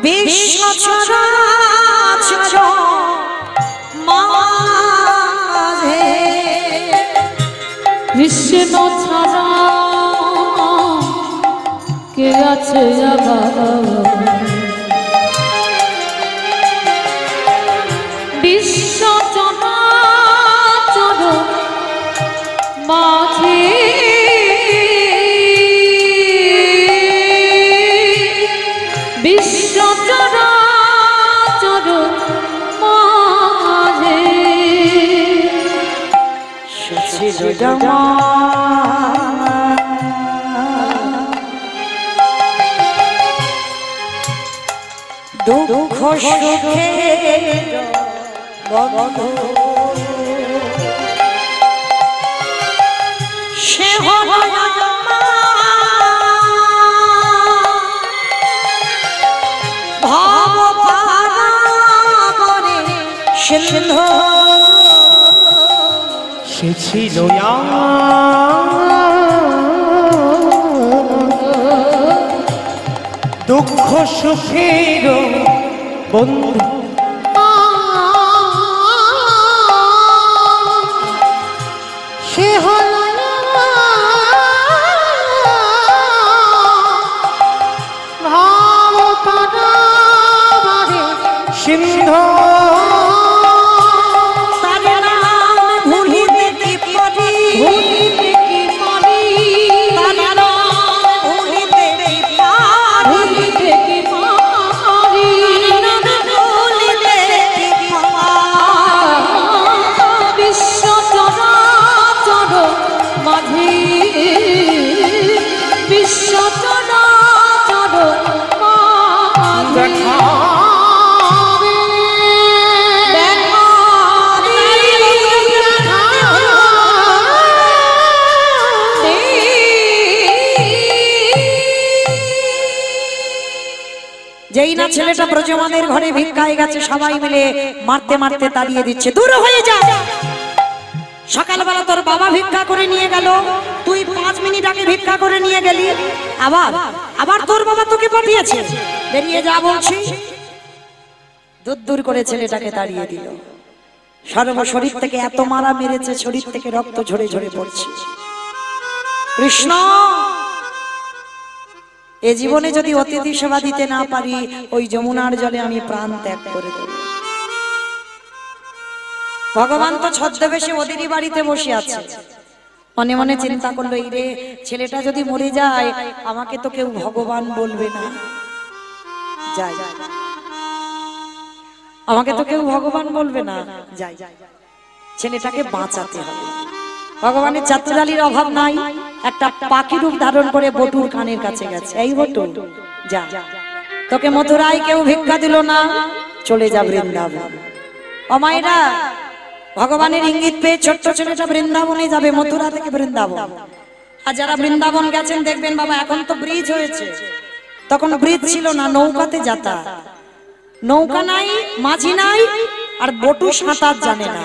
বিশ্ব চরাচর মাঝে, কৃষ্ণ ছাড়া কে আছে বিশ্ব চরাচর মাঝে, বিশ্ব চরাচর মাঝে, দুঃখ সুখে বন্ধু সে হলো ভব পাগরে সিন্ধু সে ছিল দুঃখ সুখের বন্ধু সে হল ভাব পারে সিন্ধু যেই না ছেলেটা ব্রজমানের ঘরে ভিক্ষায় গেছে সবাই মিলে মারতে মারতে তাড়িয়ে দিচ্ছে দূর হয়ে যা সকালবেলা তোর বাবা ভিক্ষা করে নিয়ে গেল তুই 5 মিনিট আগে ভিক্ষা করে নিয়ে গেলি আবার আবার তোর বাবা তোকে পাঠিয়েছে বেরিয়ে যা বলছি দূর করে ছেলেটাকে তাড়িয়ে দিল সর্ব শরীর থেকে এত মারা মেরেছে শরীর থেকে রক্ত ঝরে ঝরে পড়ছে কৃষ্ণ এ জীবনে যদি অতিথি সেবা দিতে না পারি ওই যমুনার জলে আমি প্রাণ ত্যাগ করে দেব ভগবান তো ছদ্মবেশে ওদেরই বাড়িতে বসে আছে মনে মনে চিন্তা করলো এই রে ছেলেটা যদি মরে যায় আমাকে তো কেউ ভগবান বলবে না যাই আমাকে তো কেউ ভগবান বলবে না যাই ছেলেটাকে বাঁচাতে হবে ভগবানের চাতুরালির অভাব নাই একটা পাখি রূপ ধারণ করে বটুর কানের কাছে গেছে এই বটু যা তোকে মথুরায় কেউ ভিক্ষা দিল না চলে যা বৃন্দাবন অমায়েরা ভগবানের ইঙ্গিত পেয়ে ছোট্ট ছেলেটা বৃন্দাবনে যাবে মথুরা থেকে বৃন্দাবন আর যারা বৃন্দাবন গেছেন দেখবেন বাবা এখন তো ব্রিজ হয়েছে তখন ব্রিজ ছিল না নৌকাতে যাতায়াত নৌকা নাই মাঝি নাই আর বটু সাঁতার জানে না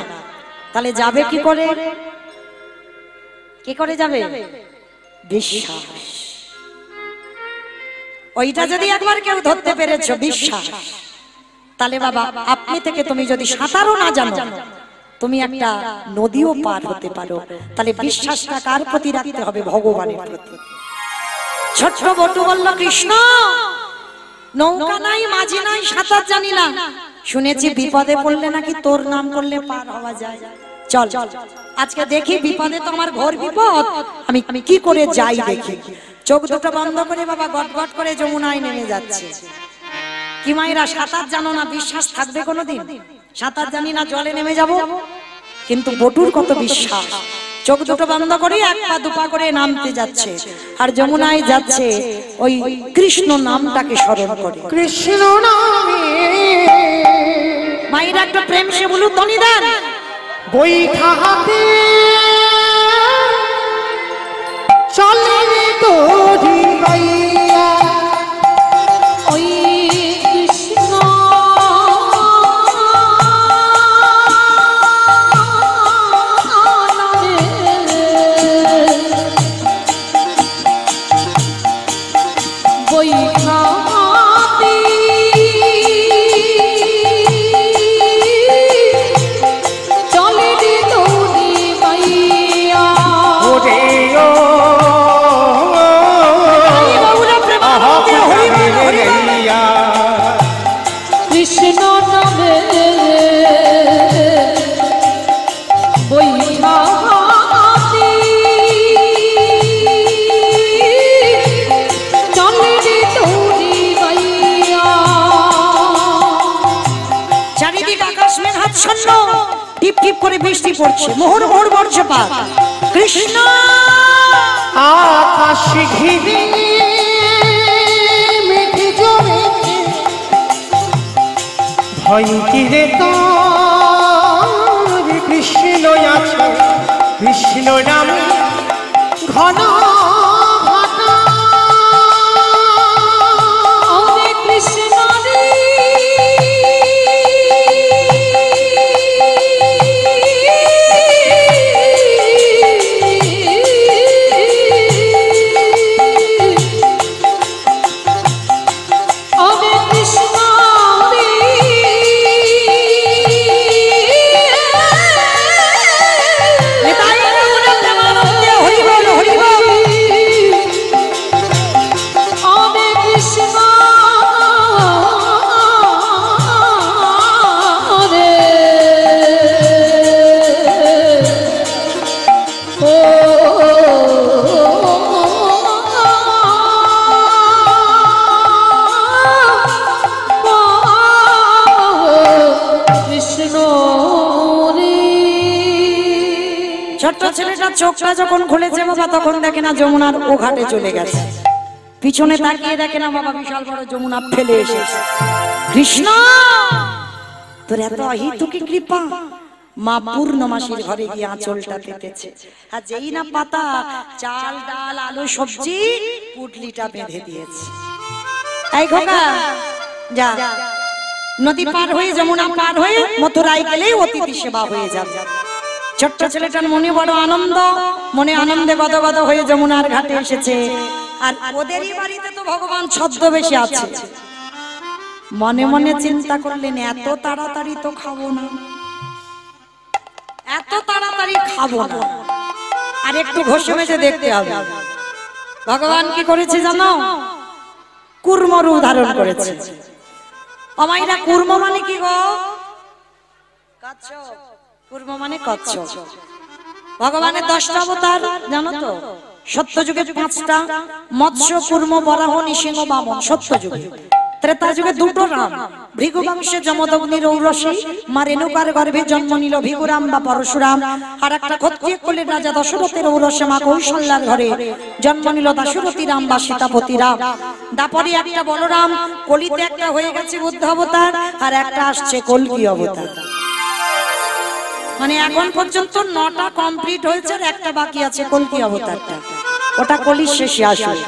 তাহলে যাবে কি করে যাবে বিশ্বাস ওইটা যদি একবার কেউ ধরতে পেরেছো বিশ্বাস তাহলে বাবা আপনি থেকে তুমি যদি সাঁতারও না জানো তুমি একটা নদীও পার হতে পারো তাহলে বিশ্বাসটা কার প্রতি রাখতে হবে ভগবানের প্রতি ছোট্ট বটু বলল কৃষ্ণ নৌকা নাই মাঝি নাই সাঁতার জানি না শুনেছি বিপদে পড়লে নাকি তোর নাম করলে পার হওয়া যায় চল আজকে দেখি বিপদে তো আমার ঘোর বিপদ আমি কি করে যাই দেখি চোখ দুটো বন্ধ করে বাবা গটগট করে যমুনায় নেমে যাচ্ছে কি মায়েরা সাঁতার জানো না বিশ্বাস থাকবে কোনোদিন সাঁতার জানি না জলে নেমে যাব কিন্তু বটুর কত বিশ্বাস চোখ দুটো বন্ধ করে এক পা দুপা করে নামতে যাচ্ছে আর যমুনায় যাচ্ছে ওই কৃষ্ণ নামটাকে স্মরণ করে কৃষ্ণ নামে মায়েরা একটা প্রেম সে বলু তনি দেন বৈঠা হাতে চলে তোরি মাইয়া ওই কৃষ্ণ বৈঠাতে চলে রে তোরি মাইয়া ওরে ও কৃষ্ণ নামে বৈঠাতে চলে রে তোরি মাইয়া চারিদিক আকাশ মেঘাচ্ছন্ন টিপ টিপ করে বৃষ্টি পড়ছে মোহর মোহর বর্ষপাত কৃষ্ণ আকাশ ঘিরে মেঘে জমে হয় কি রে তোর কৃষ্ণ আছে কৃষ্ণ নামে ঘন ঘটা হরে কৃষ্ণ রে ছোট্ট ছেলেটা চোখটা যখন খুলেছে বাবা তখন দেখে না যমুনার ও ঘাটে চলে গেছে, পিছনে তাকিয়ে দেখে না বাবা বিশাল বড় যমুনা ফেলে এসেছে। কৃষ্ণ তোর এত অহিতুকি কৃপা, মা পূর্ণমাসীর ঘরে গিয়ে আঁচলটা পেতেছে, আর যেই না পাতা চাল ডাল আলু সবজি পুটলিটা বেঁধে দিয়েছে। এই খোকা যা নদী পার হয়ে যমুনা পার হয়ে মথুরায় গেলেই অতিথি সেবা হয়ে যাবে। ছোট্ট ছেলেটার মনে বড় আনন্দ, মনে আনন্দে গদগদ হয়ে যমুনার ঘাটে এসেছে। আর ওদেরই বাড়িতে তো ভগবান ছদ্মবেশে আছে। মনে মনে চিন্তা করলেন এত তাড়াতাড়ি তো খাবো না, এত তাড়াতাড়ি খাবো না, আর একটু ঘষে মেজে দেখতে হবে। ভগবান কি করেছে জানো? কুর্ম রূপ ধারণ করেছে। অমাইরা কুর্ম মানে কি গো? কচ্ছপ। কুর্ম মানে কচ্ছপ। ভগবানের 10টা অবতার জানো তো? সত্যযুগে 5টা, মৎস্য কুর্ম বরাহ নৃসিংহ বামন সত্যযুগে। ত্রেতা যুগে 2টো রাম, ভৃগু বংশে যমদগ্নি রৌরসী, মা রেণুকার গর্ভে জন্ম নিল ভিগুরাম বা পরশুরাম। আর একটা ক্ষত্রিয় কুলের রাজা দশরথের ঔরসে মা কৌশল্যার ঘরে জন্ম নিল দাশরথী রাম বা সীতাপতি রাম। দাপরে একটা বলরাম, কলিতে একটা হয়ে গেছে বুদ্ধ অবতার, আর একটা আসছে কল্কি অবতার। মানে এখন পর্যন্ত 9টা কমপ্লিট হয়েছে, আর একটা বাকি আছে কল্কি অবতারটা, ওটা কলির শেষে আসবে।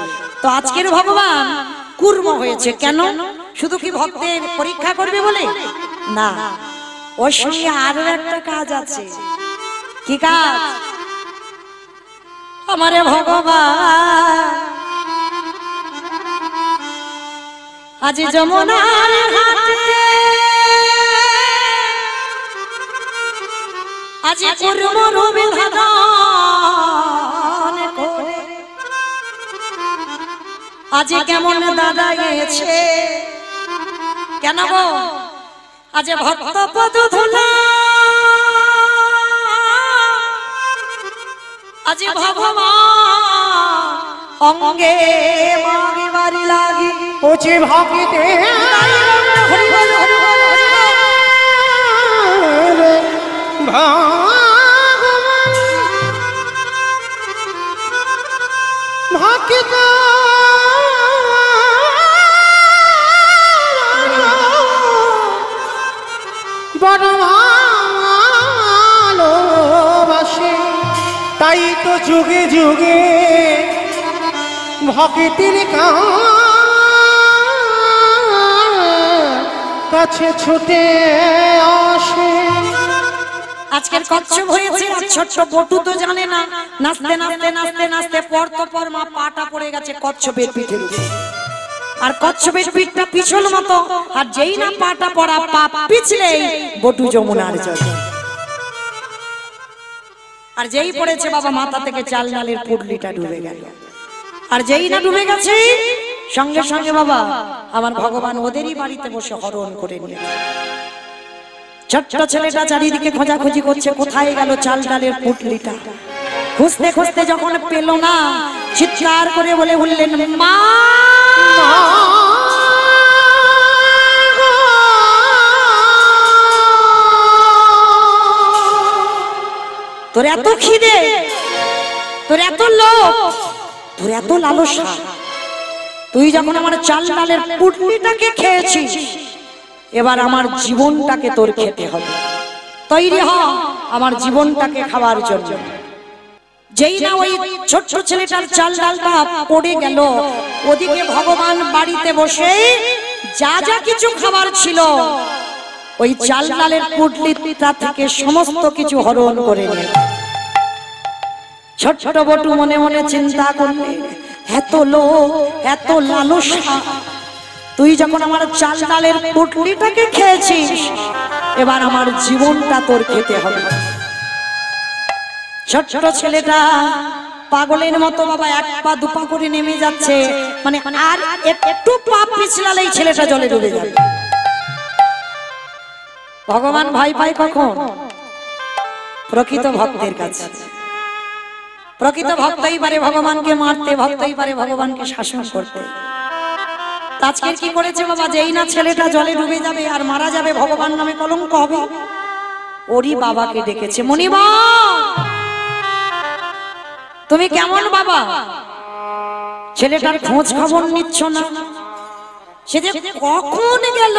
তো আজকের ভগবান কুর্ম হয়েছে কেন? শুধু কি ভক্তের পরীক্ষা করবে বলে না, ওর সঙ্গে আরো একটা কাজ আছে। কি কাজ? আমারে ভগবান আজ যমুনার ঘাটে আজ কুর্ম রূপে ধারণ করে আজ কেমন দাঁড়াইছে। কেন গো? আজ ভক্ত পদ ধুলা আজ ভগবান অঙ্গে মারি বাড়ি লাগি ও যে ভাগিতে ভাগিত বড় ভালোবাসে, তাই তো যুগে যুগে ভক্তির কাছে ছুটে আসে। আজকের কচ্ছপ হয়েছে, ছোট্ট বটু তো জানে না, নাচতে নাচতে নাচতে নাচতে পর তো পর মা পাটা পড়ে গেছে কচ্ছপের পিঠের উপর। আর কচ্ছপের পিঠটা পিছল মতো, আর যেই না পাটা পড়া পা পিছলেই বটু যমুনার জলে। আর যেই পড়েছে বাবা মাথা থেকে চাল ডালের পুটলিটা ডুবে গেল। আর যেই না ডুবে গেছে সঙ্গে সঙ্গে বাবা আমার ভগবান ওদেরই বাড়িতে বসে হরণ করে নিয়েছে। ছোট্ট ছেলেটা চারিদিকে খোঁজাখুঁজি করছে, কোথায় গেল চাল ডালের পুটলিটা। খুঁজতে খুঁজতে যখন পেল না, চিৎকার করে বলে উঠলেন, মা তোর এত খিদে, তোর এত লোভ, তোর এত লালসা, তুই যখন আমার চাল ডালের পুটলিটাকে খেয়েছিস এবার আমার জীবনটাকে তোর খেতে হবে, তৈরি হ আমার জীবনটাকে খাওয়ার জন্য। যেই না ওই ছোট্ট ছেলেটার চাল ডালটা পড়ে গেল, ওদিকে ভগবান বাড়িতে বসে যা যা কিছু খাবার ছিল ওই চাল ডালের পুটলিটা থেকে সমস্ত কিছু হরণ করে নিল। ছোট বটু মনে মনে চিন্তা করলে, এত লোভ এত লালসা, তুই যখন আমার চাল ডালের পুটলিটাকে খেয়েছিস, এবার আমার জীবনটা তোর খেতে হবে। ছোট ছেলেটা পাগলের মতো বাবা এক পা দুপা করে নেমে যাচ্ছে, মানে আর একটু পা পিছলালে এই ছেলেটা জলে ডুবে যাবে। ভগবান ভয় পায় কখন? প্রকৃত ভক্তের কাছে। প্রকৃত ভক্তই পারে ভগবানকে মারতে, ভক্তই পারে ভগবানকে শাসন করতে। আজকে কি করেছে বাবা, যেই না ছেলেটা জলে ডুবে যাবে আর মারা যাবে, ভগবান নামে কলঙ্ক হবে, ওরই বাবাকে ডেকেছে, মনিবা তুমি কেমন বাবা? ছেলেটার খোঁজ খবর নিচ্ছ না, সে যে কখন গেল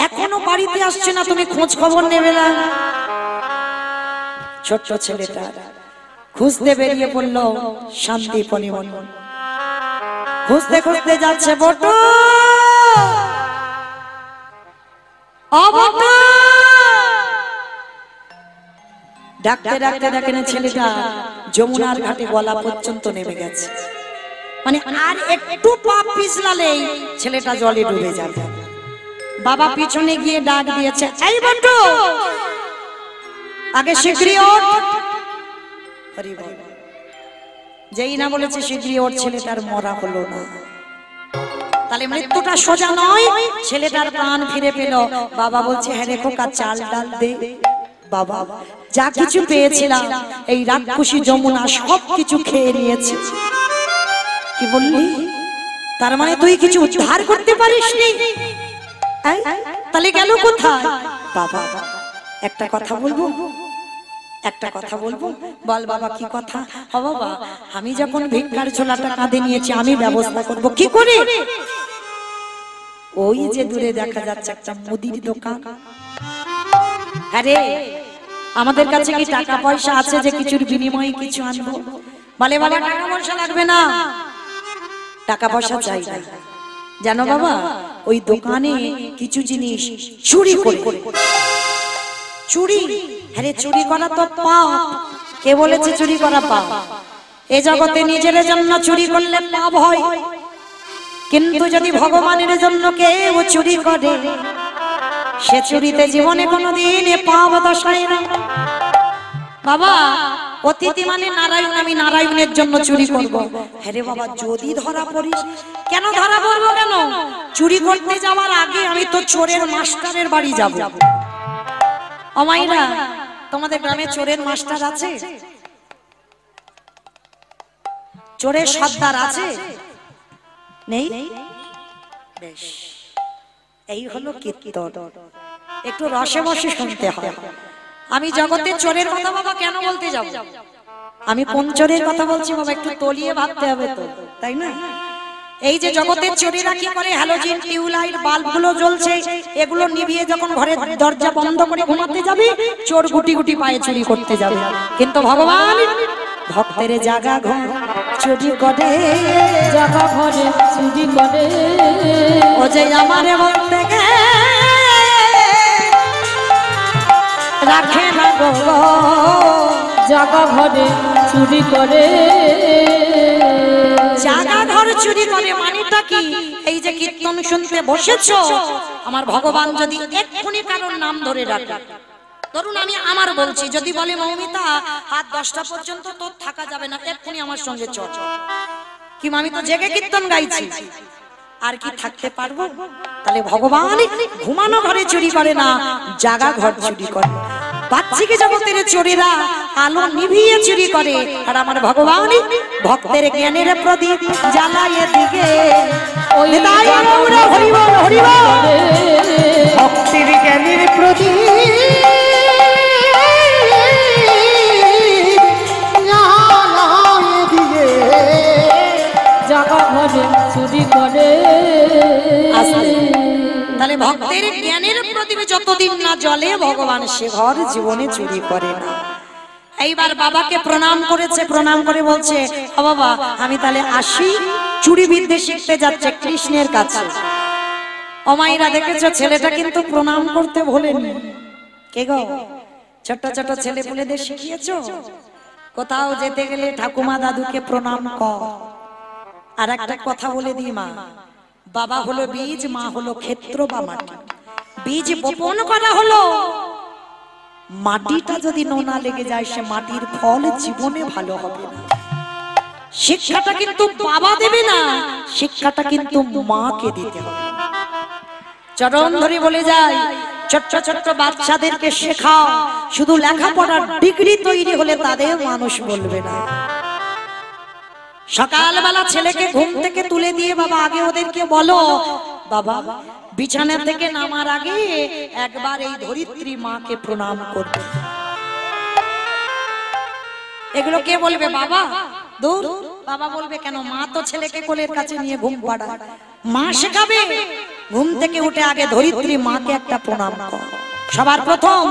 এখনো বাড়িতে আসছে না, তুমি খোঁজ খবর নেবে না? ছোট্ট ছেলেটা খুঁজতে বেরিয়ে পড়ল শান্তিপনি মনি। খুঁজতে খুঁজতে যাচ্ছে, বটু ও বটু, ডাকতে ডাকতে দেখেন ছেলেটা যমুনার ঘাটে গলা পর্যন্ত নেমে গেছে, মানে আর একটু পা পিছলালেই ছেলেটা জলে ডুবে যাবে। বাবা পিছনে গিয়ে ডাক দিয়েছে, এই বটু আগে শিগগিরই ওঠ। হরি বল। যেই না বলেছে শিগগিরই ওঠ, ছেলেটার মরা হলো না। তাহলে মৃত্যুটা সোজা নয়, ছেলেটার প্রাণ ফিরে পেল। বাবা বলছে, হ্যাঁ রে খোকা, চাল ডাল দে। বাবা যা কিছু পেয়েছিলাম এই রাক্ষসী যমুনা সব কিছু খেয়ে নিয়েছে। কি বললি? তার মানে তুই কিছু উদ্ধার করতে পারিসনি? তাহলে গেল কোথায়? বাবা একটা কথা বলবো, একটা কথা বলবো। বল বাবা, কি কথা? ও বাবা, আমি যখন ভিক্ষার ঝোলাটা কাঁধে নিয়েছি, আমি ব্যবস্থা করব। কি করে? ওই যে দূরে দেখা যাচ্ছে একটা মুদির দোকান। আরে আমাদের কাছে কি টাকা পয়সা আছে যে কিছুর বিনিময়ে কিছু আনবো? বলে বাবা টাকা পয়সা লাগবে না, টাকা পয়সা চাই না, জানো বাবা ওই দোকানে কিছু জিনিস চুরি করে। চুরি? আরে চুরি করা তো পাপ। কে বলেছে চুরি করা পাপ? এ জগতে নিজের জন্য চুরি করলে পাপ হয়, কিন্তু যদি ভগবানের জন্য কেউ চুরি করে, সে চুরিতে জীবনে কোনোদিন পাপ দশায় না। বাবা অতিথি মানে নারায়ণ, আমি নারায়ণের জন্য চুরি করব। হ্যাঁ বাবা, যদি ধরা পড়িস? কেন ধরা পড়বো? কেন? চুরি করতে যাওয়ার আগে আমি তো চোরের মাস্টারের বাড়ি যাব। ও মাইরা, তোমাদের গ্রামে চোরের মাস্টার আছে? চোরের সর্দার আছে? নেই? বেশ, এই হলো কীর্তন। একটু রসে বসে শুনতে হয়। আমি জগতে চোরের কথা বাবা কেন বলতে যাব? আমি কোন চোরের কথা বলছি বাবা একটু তলিয়ে ভাবতে হবে তো, তাই না? এই যে জগতের চোরেরা কি করে, হ্যালোজিন টিউবলাইট বাল্বগুলো জ্বলছে, এগুলো নিভিয়ে যখন ঘরের দরজা বন্ধ করে ঘুমাতে যাবে, চোর গুটি গুটি পায়ে চুরি করতে যাবে। কিন্তু ভগবান ভক্তের জাগা ঘর চুরি করে, জাগা ঘরে চুরি করে। ও যে আমারে বলতে গে রাখে না গো, জাগা ঘরে চুরি করে। জাগা ঘর চুরি করে মানেটা কি? এই যে কীর্তন শুনতে বসেছো, আমার ভগবান যদি এক্ষুনি কারোর নাম ধরে ডাকে, ধরুন আমি আমার বলছি, যদি বলে মৌমিতা রাত 10টা পর্যন্ত তোর থাকা যাবে না, এক্ষুনি আমার সঙ্গে চল, কি আমি তো জেগে কীর্তন গাইছি, আর কি থাকতে পারবো? তাহলে ভগবান ঘুমানো ঘরে চুরি করে না, জাগা ঘর চুরি করে। বাহ্যিক জগতের চোরেরা আলো নিভিয়ে চুরি করে, আর আমার ভগবান ভক্তের জ্ঞানের প্রদীপ জ্বালায় দিকে। ভক্তের জ্ঞানের প্রদীপ জ্বালায় দিকে, জাগা ঘরে চুরি করে। তাহলে তাহলে ভক্তের জ্ঞানের প্রদীপ যতদিন না জ্বলে ভগবান সে ঘর জীবনে চুরি করে না। এইবার বাবাকে প্রণাম করেছে, প্রণাম করে বলছে, ও বাবা আমি তাহলে আসি, চুরি বিদ্যে শিখতে যাচ্ছে কৃষ্ণের কাছে। ও মায়েরা দেখেছো ছেলেটা কিন্তু প্রণাম করতে ভোলেনি। কে গো ছোট ছোট ছেলে পুলেদের শিখিয়েছো? কোথাও যেতে গেলে ঠাকুমা দাদুকে প্রণাম কর। আর একটা কথা বলে দিই মা, বাবা হলো বীজ, মা হলো ক্ষেত্র বা মাটি। বীজ বপন করা হলো, মাটিটা যদি নোনা লেগে যায় সে মাটির ফল জীবনে ভালো হবে না। শিক্ষাটা কিন্তু বাবা দেবে না, শিক্ষাটা কিন্তু মাকে দিতে হবে। চরণ ধরে বলে যায়, ছোট্ট ছোট্ট বাচ্চাদেরকে শেখাও, শুধু লেখাপড়ার ডিগ্রি তৈরি হলে তাদের মানুষ বলবে না। সকালবেলা ছেলেকে ঘুম থেকে তুলে দিয়ে বাবা আগে ওদেরকে বলো, বাবা বিছানা থেকে নামার আগে একবার এই ধরিত্রী মাকে প্রণাম করবে। এগুলো কে বলবে? বাবা। দূর, বাবা বলবে কেন? মা তো ছেলেকে কোলের কাছে নিয়ে ঘুম পাড়ায়, মা শেখাবে। ঘুম থেকে উঠে আগে ধরিত্রী মাকে একটা প্রণাম কর। সবার প্রথম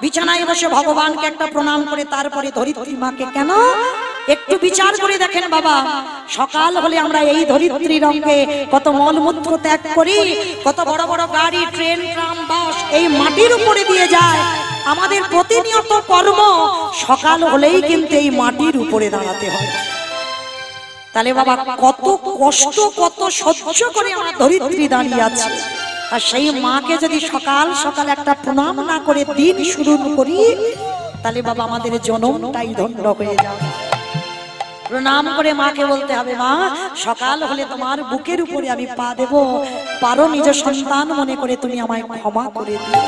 বিছানায় বসে ভগবানকে একটা প্রণাম করে তারপরে ধরিত্রী মাকে। কেন? একটু বিচার করে দেখেন বাবা, সকাল হলে আমরা এই ধরিত্রী রঙে কত মলমূত্র ত্যাগ করি, কত বড় বড় গাড়ি, ট্রেন, ট্রাম, বাস এই মাটির উপরে দিয়ে যায়। আমাদের প্রতিনিয়ত কর্ম সকাল হলেই কিন্তু এই মাটির উপরে দাঁড়াতে হয়। তাহলে বাবা কত কষ্ট, কত সহ্য করে আমার ধরিত্রী দাঁড়িয়ে আছে। আর সেই মাকে যদি সকাল সকাল একটা প্রণাম না করে দিন শুরু করি, তাহলে বাবা আমাদের জন্মটাই ধন্য হয়ে যাবে। প্রণাম করে মাকে বলতে হবে, মা সকাল হলে তোমার বুকের উপরে আমি পা দেব, পারো নিজ সন্তান মনে করে তুমি আমায় ক্ষমা করে দিও।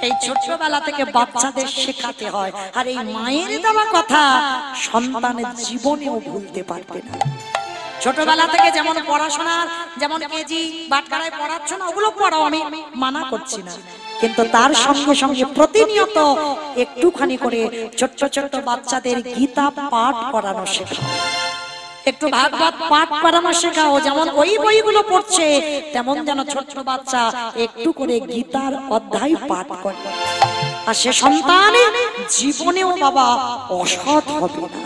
এই ছোটবেলা থেকে বাচ্চাদের শেখাতে হয়, আর এই মায়ের দেওয়া কথা সন্তানের জীবনেও ভুলতে পারবে না। ছোটবেলা থেকে যেমন পড়াশোনা, যেমন কেজি বাটখারায় পড়াচ্ছ না, ওগুলো পড়াও, আমি মানা করছি না, কিন্তু তার সঙ্গে সঙ্গে প্রতিনিয়ত একটুখানি করে ছোট্ট ছোট্ট বাচ্চাদের গীতা পাঠ করানো শেখাও, একটু ভাগবত পাঠ করানো শেখাও। যেমন ওই বইগুলো পড়ছে তেমন যেন ছোট্ট বাচ্চা একটু করে গীতার অধ্যায় পাঠ করে। আর সে সন্তান জীবনেও বাবা অসৎ হবে না,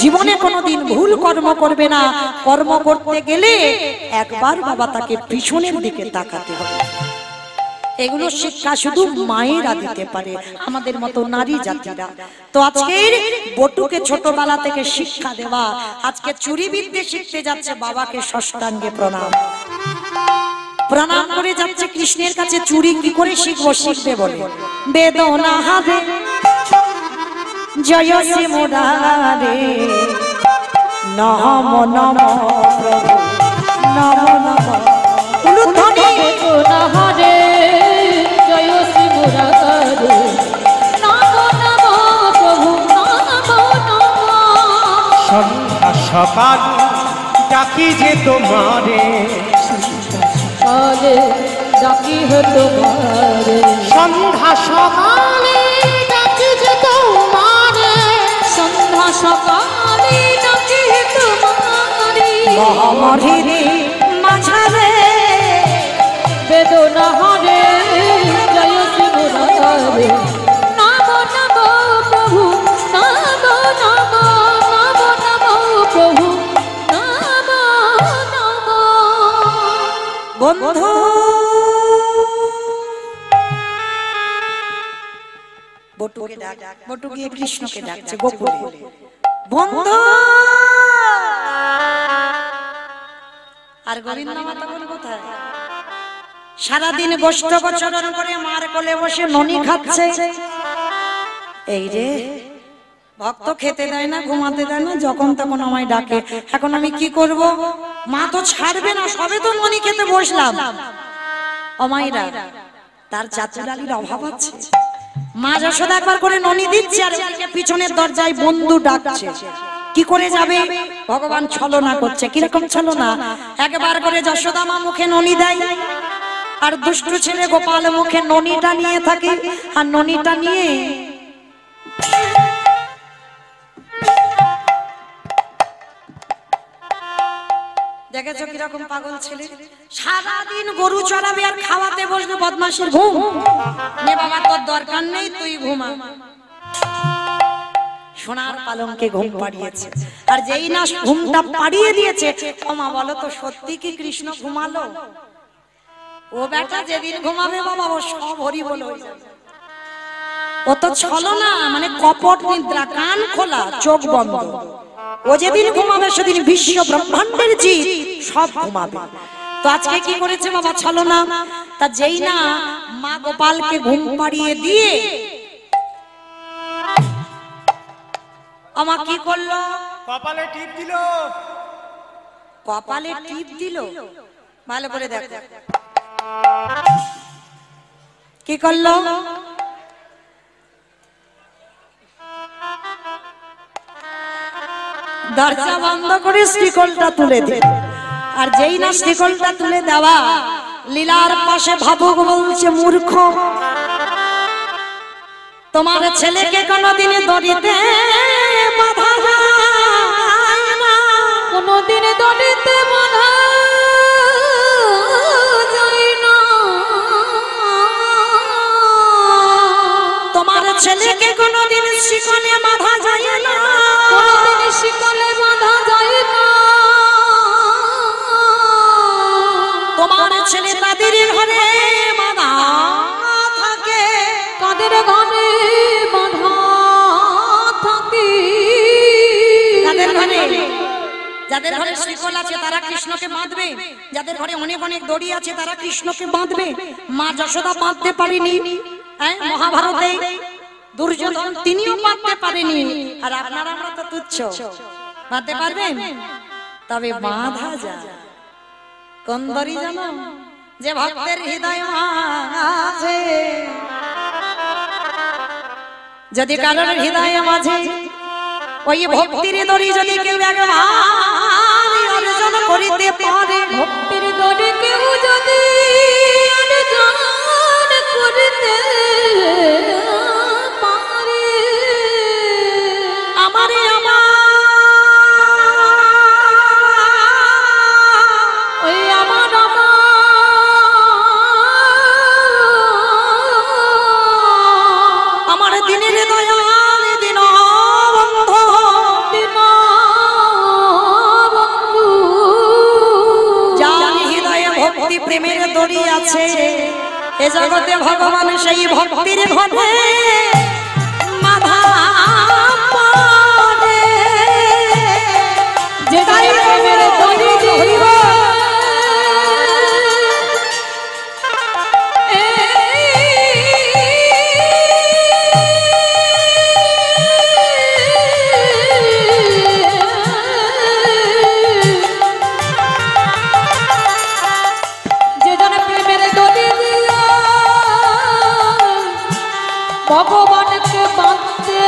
জীবনে কোনোদিন ভুল কর্ম করবে না। কর্ম করতে গেলে একবার বাবা তাকে পিছনের দিকে তাকাতে হবে। এগুলো শিক্ষা শুধু মায়েরা দিতে পারে, আমাদের মতো নারী জাতিরা। তো আজকের বটুকে ছোটবেলা থেকে শিক্ষা দেওয়া, আজকে চুরি বিদ্যে শিখতে যাচ্ছে, বাবাকে ষষ্ঠাঙ্গে প্রণাম, প্রণাম করে যাচ্ছে কৃষ্ণের কাছে। চুরি কি করে শিখবো? শিখবে বলে বেদনা হারে জয় শ্রী মুরারে নম নম প্রভু নম নম উলুধ্বনি বেদনা হারে জয় শ্রী মুরারে নম নম প্রভু নম নম। সন্ধ্যা সকাল ডাকি যে তোমারে, সকালে ডাকি হে তোমারে, সন্ধ্যা সকালে ডাকি যে তোমারে, সন্ধ্যা সকালে ডাকি হে তোমারে। মহামহিরে মাঝারে বেদনা হারে জয় শ্রী মুরারে নম নম প্রভু নম নম নম নম প্রভু নম নম। বন্ধু বটুকে ডাক, বটু গিয়ে কৃষ্ণকে ডাকছে গোকুলে, বন্ধু। আর গোবিন্দ মাতা বল কোথায়? সারাদিন গোষ্ঠ গোচরণ করে মার কোলে বসে ননি খাচ্ছে। এই রে ভক্ত খেতে দেয় না, ঘুমাতে দেয় না, যখন তখন আমায় ডাকে। এখন আমি কি করব? মা তো ছাড়বে না, সবে তো ননি খেতে বসলাম। অমাইরা তার চাচুরালির অভাব আছে। মা যশোদা একবার করে ননি দিচ্ছে, আর পিছনের দরজায় বন্ধু ডাকছে। কি করে যাবে? ভগবান ছলনা করছে। কিরকম ছলনা? একবার করে যশোদা মা মুখে ননি দেয়, আর দুষ্টু ছেলে গোপাল মুখে ননিটা নিয়ে থাকে, আর ননিটা নিয়ে দেখেছ দেখেছো কিরকম পাগল ছেলে, সারাদিন গরু চড়াবে আর খাওয়াতে বসবে, বদমাশের ঘুম। নে বাবা তোর দরকার নেই, তুই ঘুমা। সোনার পালঙ্কে ঘুম পাড়িয়েছে, আর যেই না ঘুমটা পাড়িয়ে দিয়েছে, ও মা বলো তো সত্যি কি কৃষ্ণ ঘুমালো? ও বেটা যেদিন ঘুমাবে বাবা ও সব হরি বল হয়ে যাবে। ও তো ছলনা, মানে কপট নিদ্রা, কান খোলা চোখ বন্ধ। ও যেদিন ঘুমাবে সেদিন বিশ্ব ব্রহ্মাণ্ডের জিত সব ঘুমাবে। তো আজকে কি করেছে বাবা? ছলনা। তা যেই না মা গোপালকে ঘুম পাড়িয়ে দিয়ে আমা কি করলো? কপালে টিপ দিল। কপালে টিপ দিল? ভালো করে দেখো কি করলো। দরজা বন্ধ করে শিকলটা তুলে দিল, আর যেই না শিকলটা তুলে দেওয়া, লীলার পাশে ভাবুক বলছে, মূর্খ, তোমার ছেলেকে কোনদিন দড়িতে বাঁধা যায় না, কোনদিন দড়িতে বাঁধা যায় না, তোমার ছেলেকে কোনদিন শিকলে বাঁধা যায় না, কোনদিন শিকলে বাঁধা যায় না, তোমার ছেলে তাদের ঘরে বাঁধা থাকে, কাদের ঘরে বাঁধা থাকে, তাদের ঘরে, যাদের ঘরে শিকল আছে তারা কৃষ্ণকে বাঁধবে, যাদের ঘরে অনেক অনেক দড়ি আছে তারা কৃষ্ণকে বাঁধবে। মা যশোদা বাঁধতে পারেনি, মহাভারতে দুর্যোধন তিনিও বাঁধতে পারেনি, আর আপনারা আমরা তো তুচ্ছ, বাঁধতে পারবেন? তবে বাঁধা যায় কোন দড়ি জানো? যে ভক্তের হৃদয় মাঝে, যদি কারোর হৃদয় মাঝে ওই ভক্তির দড়ি যদি কেউ একবার অর্জন করিতে পারে, ভক্তির দড়ি কেউ যদি অর্জন করিতে পারে, আমারে ওই আমার আমার দিনের দয়াল দিন বন্ধু, বন্ধু, যার হৃদয়ে ভক্তি প্রেমের দড়ি আছে, এ জগতে ভগবান সেই ভক্তির ঘরে বাঁধা পড়ে। যে প্রেমের দড়ি জীব ভগবানকে বাঁধতে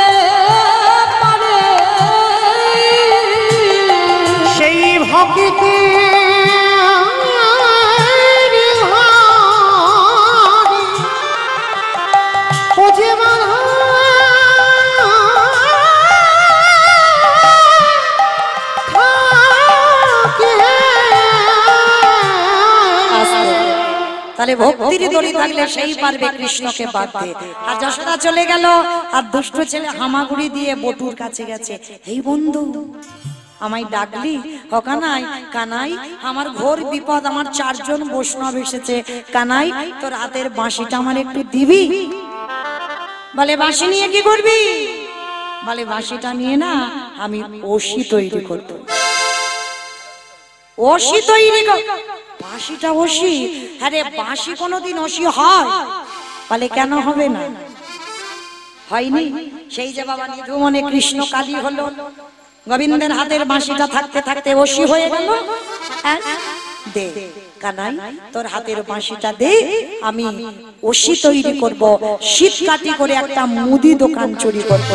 পারে, সেই ভক্তি ও যে বাঁধা তাহলে ভক্তির দড়ি থাকলে সেই পারবে কৃষ্ণকে বাঁধতে। আর যশোদা চলে গেল, আর দুষ্ট ছেলে হামাগুড়ি দিয়ে বটুর কাছে গেছে, এই বন্ধু আমায় ডাকলি? ও কানাই, কানাই আমার ঘোর বিপদ, আমার 4 জন বৈষ্ণব এসেছে, কানাই তোর হাতের বাঁশিটা আমার একটু দিবি? বলে বাঁশি নিয়ে কি করবি? বলে বাঁশিটা নিয়ে না আমি ওষি তৈরি করব। ওষি তৈরি কর? বাঁশিটা ওষি? আরে বাঁশি কোনোদিন ওষি হয়? বলে কেন হবে না? হয়নি? সেই যে বাবা নিধু মনে কৃষ্ণ কালী হলো, গোবিন্দের হাতের বাঁশিটা থাকতে থাকতে ওষি হয়ে গেল। দে কানাই তোর হাতের বাঁশিটা দে, আমি ওষি তৈরি করব, শীতকাটি করে একটা মুদি দোকান চুরি করবো।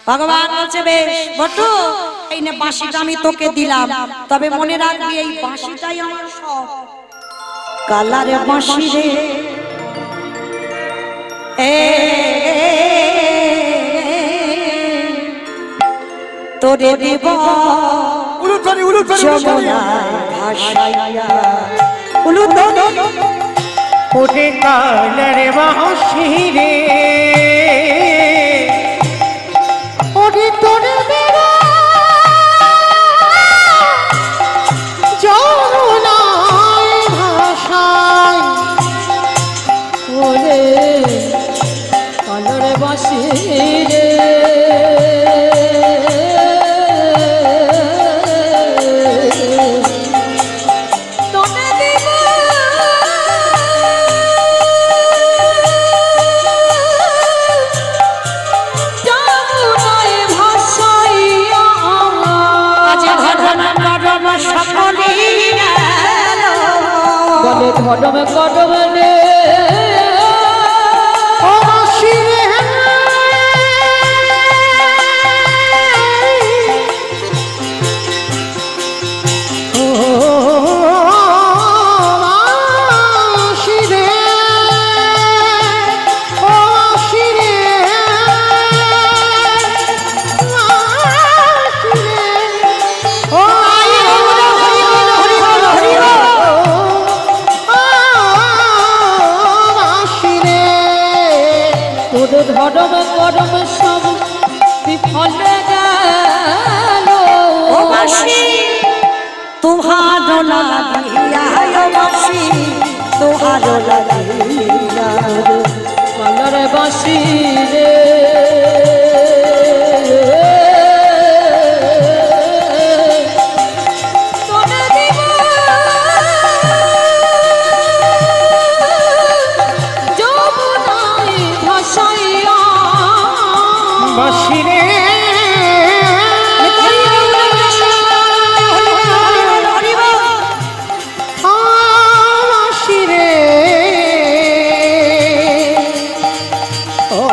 ভগবান বলছে বেশ বটু, এই নে বাঁশিটা আমি তোকে দিলাম, তবে মনে রাখবি এই বাঁশিটাই আমার সব। কালারে বাঁশি রে তোরে দেব যমুনায় ভাসাইয়া উলুধ্বনি ওঠে কালের বাঁশি রে ওঠে তোরে বেড়া যমুনায় ভাসায় ওরে কালরে বাসি রে তোনে দিব যমুনায় ভাসাইয়া আজ ঘটনা করব সকলে গেল বলে কদমে কদমে রে ও বাঁশি রে ও বাঁশি রে ও বাঁশি রে বাঁশি রে ও আই হরি বল হরি বল হরি বল বাঁশি রে তোদের ধর্মে কর্মে সব বিফলে গেল ও বাঁশি তোমার লাগিয়া ও বাঁশি তোমার লাগিয়া কালরে বাসি রে তোনে দিব যমুনায় ভাসাইয়া বাঁশি রে বাঁশি রে ও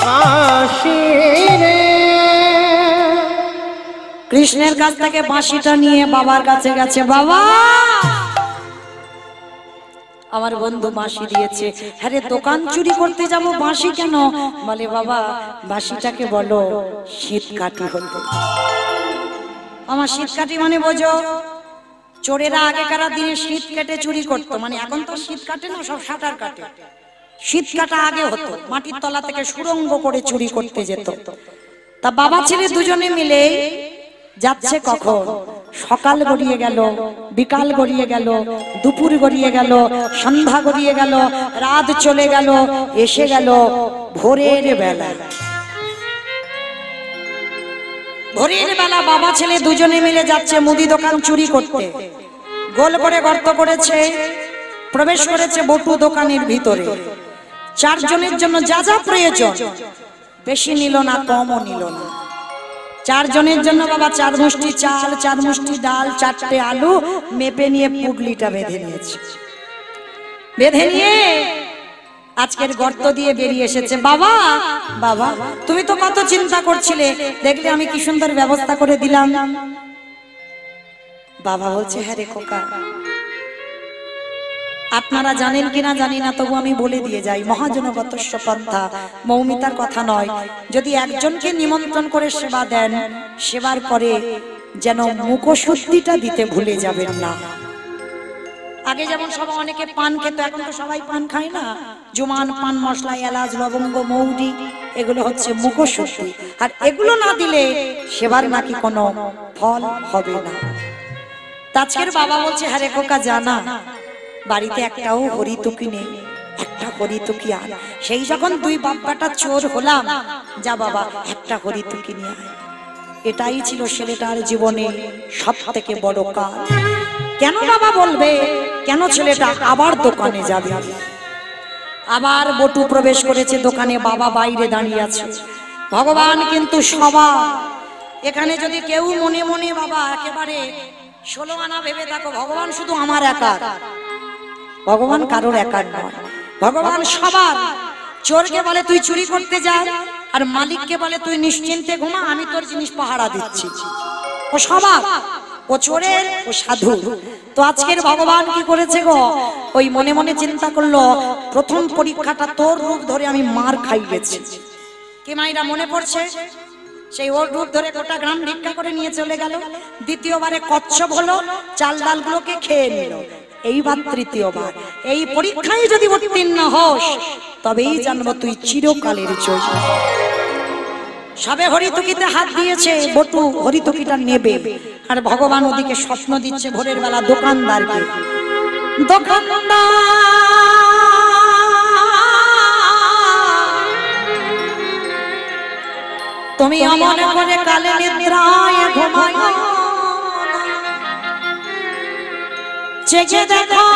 বাঁশি রে কৃষ্ণের কাছ থেকে বাঁশিটা নিয়ে বাবার কাছে গেছে। বাবা আমার বন্ধু বাঁশি দিয়েছে। হ্যাঁ রে, দোকান চুরি করতে যাব, বাঁশি কেন? বলে বাবা বাঁশিটাকে বলো শীতকাঠি হতে। আমার শীতকাঠি মানে বোঝো, চোরেরা আগেকার দিনে শীত কেটে চুরি করতো, মানে এখন তো শীত কাটে না, সব সাঁতার কাটে। শীত কাটা আগে হতো, মাটির তলা থেকে সুড়ঙ্গ করে চুরি করতে যেত। তা বাবা ছেলে দুজনে মিলে যাচ্ছে, কখন সকাল গড়িয়ে গেল, বিকাল গড়িয়ে গেল, দুপুর গড়িয়ে গেল, সন্ধ্যা গড়িয়ে গেল, রাত চলে গেল, এসে গেল ভোরের বেলা। ভোরের বেলা বাবা ছেলে দুজনে মিলে যাচ্ছে মুদি দোকান চুরি করতে। গোল করে গর্ত করেছে, প্রবেশ করেছে বটু দোকানের ভিতরে। চারজনের জন্য যা যা প্রয়োজন, বেশি নিল না, কমও নিল না। চারজনের জন্য বাবা 4 মুষ্টি চাল, 4 মুষ্টি ডাল, 4টে আলু মেপে নিয়ে পুগলিটা বেঁধে নিয়েছে। বেঁধে নিয়ে আজকের গর্ত দিয়ে বেরিয়ে এসেছে। বাবা বাবা তুমি তো কত চিন্তা করছিলে, দেখলে আমি কি সুন্দর ব্যবস্থা করে দিলাম। বাবা বলছে হ্যাঁ রে খোকা, আপনারা জানেন কিনা জানি না, তবু আমি বলে দিয়ে যাই, মহাজনগতস্য পন্থা, মৌমিতার কথা নয়। যদি একজনকে নিমন্ত্রণ করে সেবা দেন, সেবার পরে যেন মুখশুদ্ধিটা দিতে ভুলে যাবেন না। আগে যেমন সবাই অনেকে পান খেত, এখন তো সবাই পান খায় না। জুমান, পান মশলা, এলাচ, লবঙ্গ, মৌরি, এগুলো হচ্ছে মুখশুদ্ধি। আর এগুলো না দিলে সেবার নাকি কোনো ফল হবে না। আজকের বাবা বলছে হ্যাঁ রে খোকা, জানা বাড়িতে একটাও হরিতুকি নেই, একটা হরিতুকি আন। সেই যখন 2 বাপ্পাটা চোর হলাম, যা বাবা একটা হরিতুকি নিয়ে আয়। এটাই ছিল ছেলেটার জীবনে সব থেকে বড় কাজ। কেন বাবা বলবে, কেন ছেলেটা আবার দোকানে যাবে? আবার বটু প্রবেশ করেছে দোকানে, বাবা বাইরে দাঁড়িয়ে আছে। ভগবান কিন্তু সবার, এখানে যদি কেউ মনে মনে বাবা একেবারে 16 আনা ভেবে থাকো, ভগবান শুধু আমার একার, ভগবান কারোর একার নয়, ভগবান সবার। চোরকে বলে তুই চুরি করতে যা, আর মালিককে বলে তুই নিশ্চিন্তে ঘুমা, আমি তোর জিনিস পাহারা দিচ্ছি। ও সবার, ও চোরের, ও সাধু। তো আজকের ভগবান কি করেছে গো, ওই মনে মনে চিন্তা করলো, প্রথম পরীক্ষাটা তোর রূপ ধরে আমি মার খাই গেছি। কি মাইরা মনে পড়ছে? সেই ওর রূপ ধরে গোটা গ্রাম ভিক্ষা করে নিয়ে চলে গেল। দ্বিতীয়বারে কচ্ছপ হলো, চাল ডালগুলোকে খেয়ে নিল। এইবার তৃতীয়বার, এই পরীক্ষায় যদি উত্তীর্ণ হস তবেই জানবো তুই চিরকালের যোগী। সবে হরিতকিতে হাত দিয়েছে, বটু হরিতকিটা নেবে, আর ভগবান ওদিকে স্বপ্ন দিচ্ছে ভোরের বেলা দোকানদারকে, দোকানদার তুমি অমন করে কালে নিদ্রায় ঘুমায় জেগে দেখো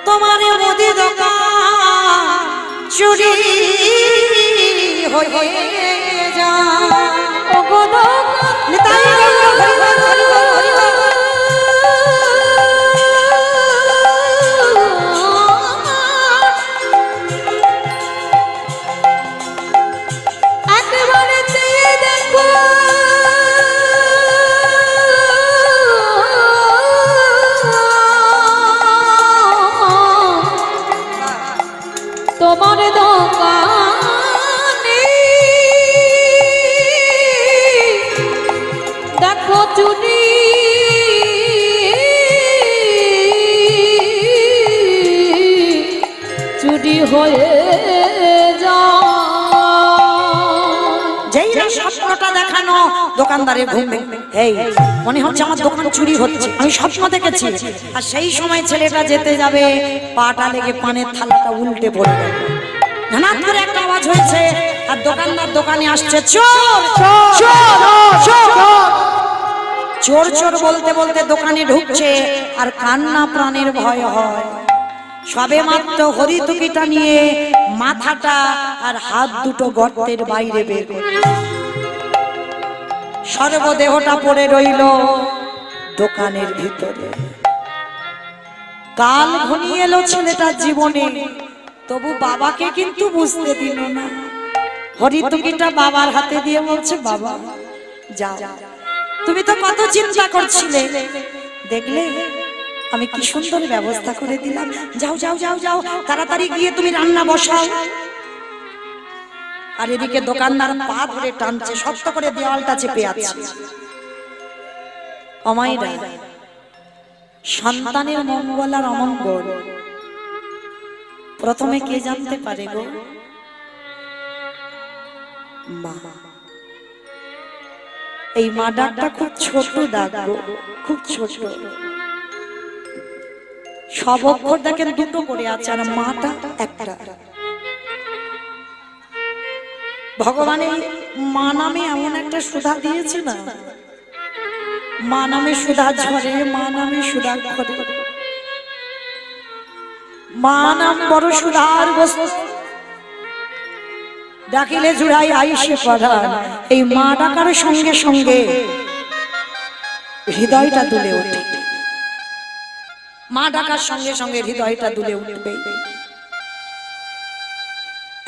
তোমার মুদি দোকান চুরি হয়ে যায়। ওগো নিতাই তোমার দোকানে দেখো চুরি চুরি হয়ে যেই স্বপ্নটা দেখানো দোকানদারের ঘুম ভেঙে, এই মনে হচ্ছে আমার দোকান চুরি হচ্ছে, আমি স্বপ্ন দেখেছি। আর সেই সময় ছেলেটা যেতে যাবে, পাটা লেগে পানের থালাটা উল্টে পড়ে গেল। হঠাৎ করে একটা আওয়াজ হয়েছে, আর দোকানদার দোকানে আসছে, চোর চোর চোর চোর চোর বলতে বলতে দোকানে ঢুকছে, আর কান্না প্রাণের ভয় হয়। সবে মাত্র হরিতকিটা নিয়ে মাথাটা আর হাত দুটো গর্তের বাইরে বের করে সর্বদেহটা পড়ে রইল দোকানের ভিতরে। কাল ঘনিয়ে এলো ছেলেটার জীবনে, তবু বাবাকে কিন্তু বুঝতে দিল না। হরিতকিটা বাবার হাতে দিয়ে বলছে, বাবা যাও, তুমি তো কত চিন্তা করছিলে, দেখলে আমি কি সুন্দর ব্যবস্থা করে দিলাম, যাও যাও যাও যাও, তাড়াতাড়ি গিয়ে তুমি রান্না বসাও। আর এদিকে দোকানদার পা ধরে টানছে, শক্ত করে দেওয়ালটা চেপে আছে। অমাইরা, সন্তানের মঙ্গল আর অমঙ্গল প্রথমে কে জানতে পারে গো? মা। এই মা ডাকটা খুব ছোট ডাক গো, খুব ছোট। সব অক্ষর দেখেন দুটো করে আছে, আর মাটা একটা। ভগবান এই মা নামে এমন একটা সুধা দিয়েছে না, মা নামে সুধা ঝরে, মা নামে সুধা ঘরে। মা নাম বড় সুধার বস্তু, ডাকিলে জুড়াই আইসে পড়া। এই মা ডাকার সঙ্গে সঙ্গে হৃদয়টা দুলে ওঠে, মা ডাকার সঙ্গে সঙ্গে হৃদয়টা দুলে উঠবে।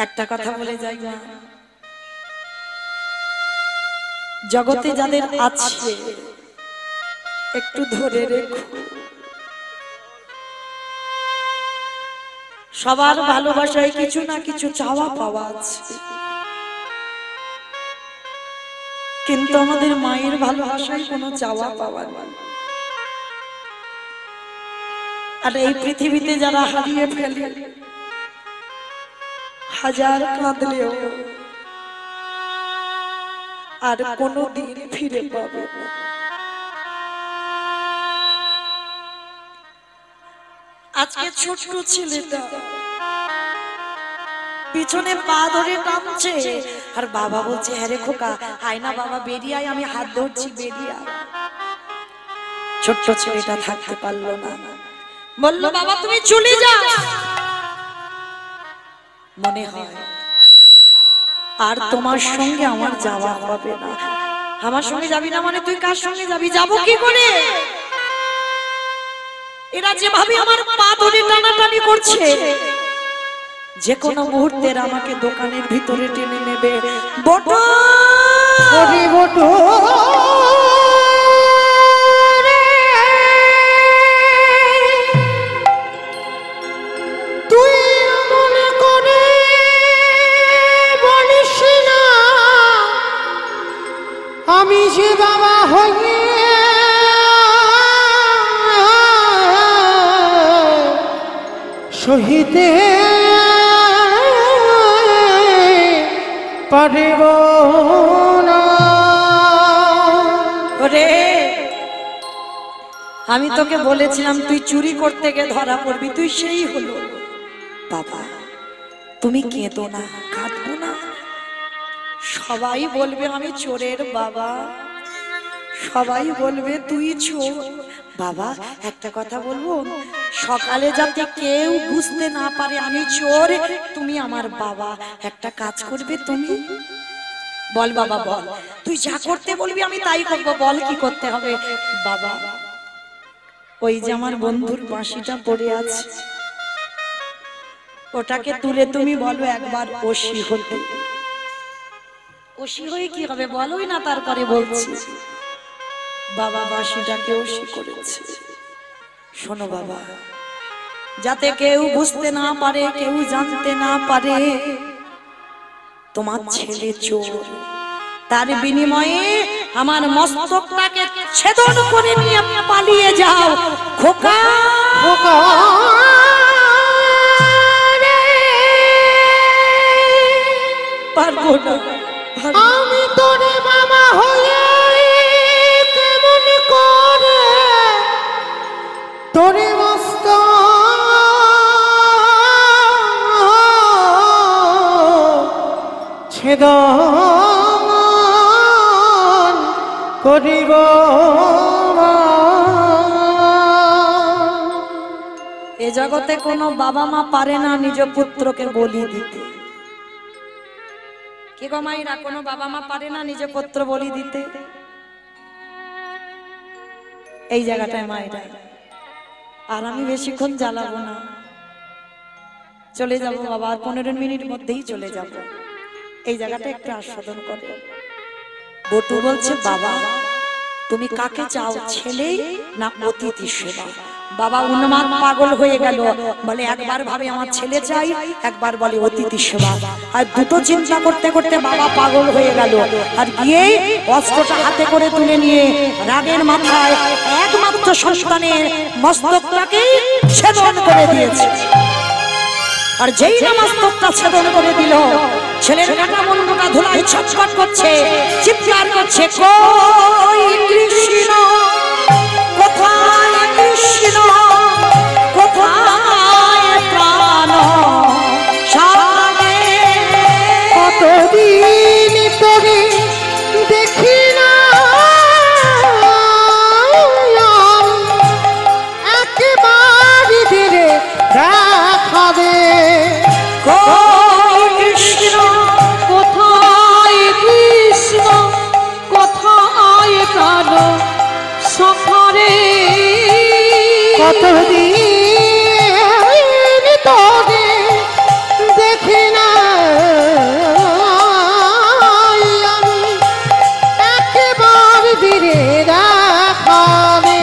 একটা কথা বলে যাই, মা জগতে যাদের আছে একটু ধরে রেখো। সবার ভালোবাসায় কিছু না কিছু চাওয়া পাওয়া আছে, কিন্তু আমাদের মায়ের ভালোবাসায় কোনো চাওয়া পাওয়া নেই। আর এই পৃথিবীতে যারা হারিয়ে ফেলে, হাজার কাঁদলেও আর কোনো দিন ফিরে পাবে না। আজকে ছোট্ট ছেলেটা পিছনে পা ধরে টানছে, আর বাবা বলছে, হ্যাঁ রে খোকা, আয় না বাবা, বেরিয়ে আয়, আমি হাত ধরছি, বেরিয়ে আয়। ছোট্ট ছেলেটা থাকতে পারলো না, বলল, বাবা তুমি চলে যাও। মনে হয় আর তোমার সঙ্গে আমার যাওয়া হবে না। আমার সঙ্গে যাবি না মানে তুই কার সঙ্গে যাবি? যাবো কি করে? এরা যেভাবে আমার পা ধরে টানাটানি করছে, যে কোনো মুহূর্তে আমাকে দোকানের ভিতরে টেনে নেবে। বটু, বটু তুই মনে করে আমি যে বাবা হয়ে সহিতে পারিব না। ওরে আমি তোকে বলেছিলাম তুই চুরি করতে গিয়ে ধরা পড়বি, তুই সেই হলো। বাবা তুমি কেঁদো না, কাঁদবো না। সবাই বলবে আমি চোরের বাবা, সবাই বলবে তুই চোর। বাবা একটা কথা বলবো, সকালে যাতে কেউ বুঝতে না পারে আমি চোর, তুমি আমার বাবা। একটা কাজ করবে তুমি? বল বাবা বল, তুই যা করতে বলবি আমি তাই করবো। বল কি করতে হবে? বাবা ওই যে আমার বন্ধুর বাঁশিটা পড়ে আছে, ওটাকে তুলে তুমি বলো একবার ওসি হতে। ওসি হয়ে কি হবে বলোই না, তারপরে বলছি। বাবা বাঁশিটাকে ওসি করেছে। শোনো বাবা, যাতে কেউ বুঝতে না পারে, কেউ জানতে না পারে তোমার ছেলে চোর, তার বিনিময়ে আমার মস্তকটাকে ছেদন করে নিয়ে পালিয়ে যাও। খোকা খোকা পারবো না, আমি তোরে বাবা হয়ে কেমন করে তোরে মস্ত ছেদন করিব। এ জগতে কোনো বাবা মা পারে না নিজ পুত্রকে বলি দিতে। কি গো মাইরা, কোনো বাবা মা পারে না নিজ পুত্র বলি দিতে? এই জায়গাটায় মায়েরা, আর আমি বেশিক্ষণ জ্বালাবো না, চলে যাব বাবা, আর 15 মিনিট মধ্যেই চলে যাব। এই জায়গাটা একটু আস্বাদন করে। বটু বলছে বাবা তুমি কাকে চাও, ছেলে না অতিথি সেবা? বাবা উন্মাদ পাগল হয়ে গেল, বলে একবার ভাবে আমার ছেলে চাই, একবার বলে অতিথি সেবা। আর দুটো চিন্তা করতে করতে বাবা পাগল হয়ে গেল, আর গিয়ে অস্ত্রটা হাতে করে তুলে নিয়ে রাগের মাথায় একমাত্র সন্তানের মস্তকটাকে ছেদন করে দিয়েছে। আর যেই না মস্তকটা ছেদন করে দিল, ছেলের কাটা মুন্ডটা ধুলায় ছটফট করছে, চিৎকার করছে, কই কৃষ্ণ, কোথায় কৃষ্ণ, কোথায় প্রাণ সাগে? কতদিন তোরে দেখি না, একবার দিলে দেখাবে। কই কৃষ্ণ, কোথায় কৃষ্ণ, কোথায় প্রাণ সখারে? কতদিন তোরে দেখি না, আমি একবার দিলে দেখাবে।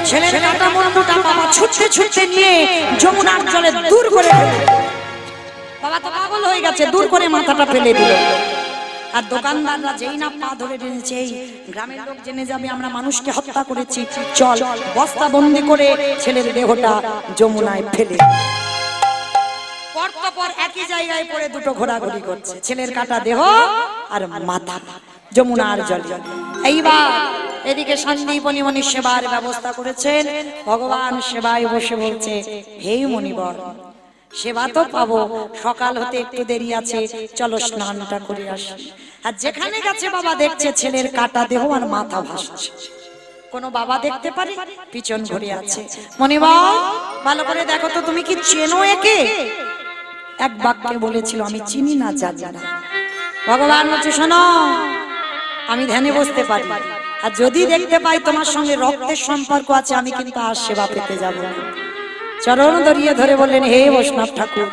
ছেলের কাটা মুন্ডটা বাবা ছুটতে ছুটতে নিয়ে যমুনার জলে দূর করে ফেলে। বাবা তো পাগল হয়ে গেছে, দূর করে মাথাটা ফেলে দিল। আর দোকানদাররা যেই না পা ধরে টেনেছে, এই গ্রামের লোক জেনে যাবে আমরা মানুষকে হত্যা করেছি, চল বস্তা বন্দি করে ছেলের দেহটা যমুনায় ফেলে। পরপর একই জায়গায় পড়ে দুটো ঘোরাঘুরি করছে, ছেলের কাটা দেহ আর মাথা যমুনার জলে। এইবার এদিকে সন্দীপনী মনি সেবার ব্যবস্থা করেছেন, ভগবান সেবায় বসে বলছে, হে মনিবর সেবা তো পাবো, সকাল হতে একটু দেরি আছে, চলো স্নানটা করে আসি। আর যেখানে গেছে বাবা দেখছে ছেলের কাটা দেহ আর মাথা ভাসছে। কোন বাবা দেখতে পারে? পিছন ঘুরে আছে। মনিবর ভালো করে দেখো তো, তুমি কি চেনো একে? এক বাক্যে বলেছিল, আমি চিনি না, জানি না। ভগবান বলছে, শোনো আমি ধ্যানে বসতে পারি, আর যদি দেখতে পাই তোমার সঙ্গে রক্তের সম্পর্ক আছে, আমি কিন্তু আর সেবা পেতে যাব না। চরণ ধরিয়ে ধরে বললেন, হে বৈষ্ণব ঠাকুর,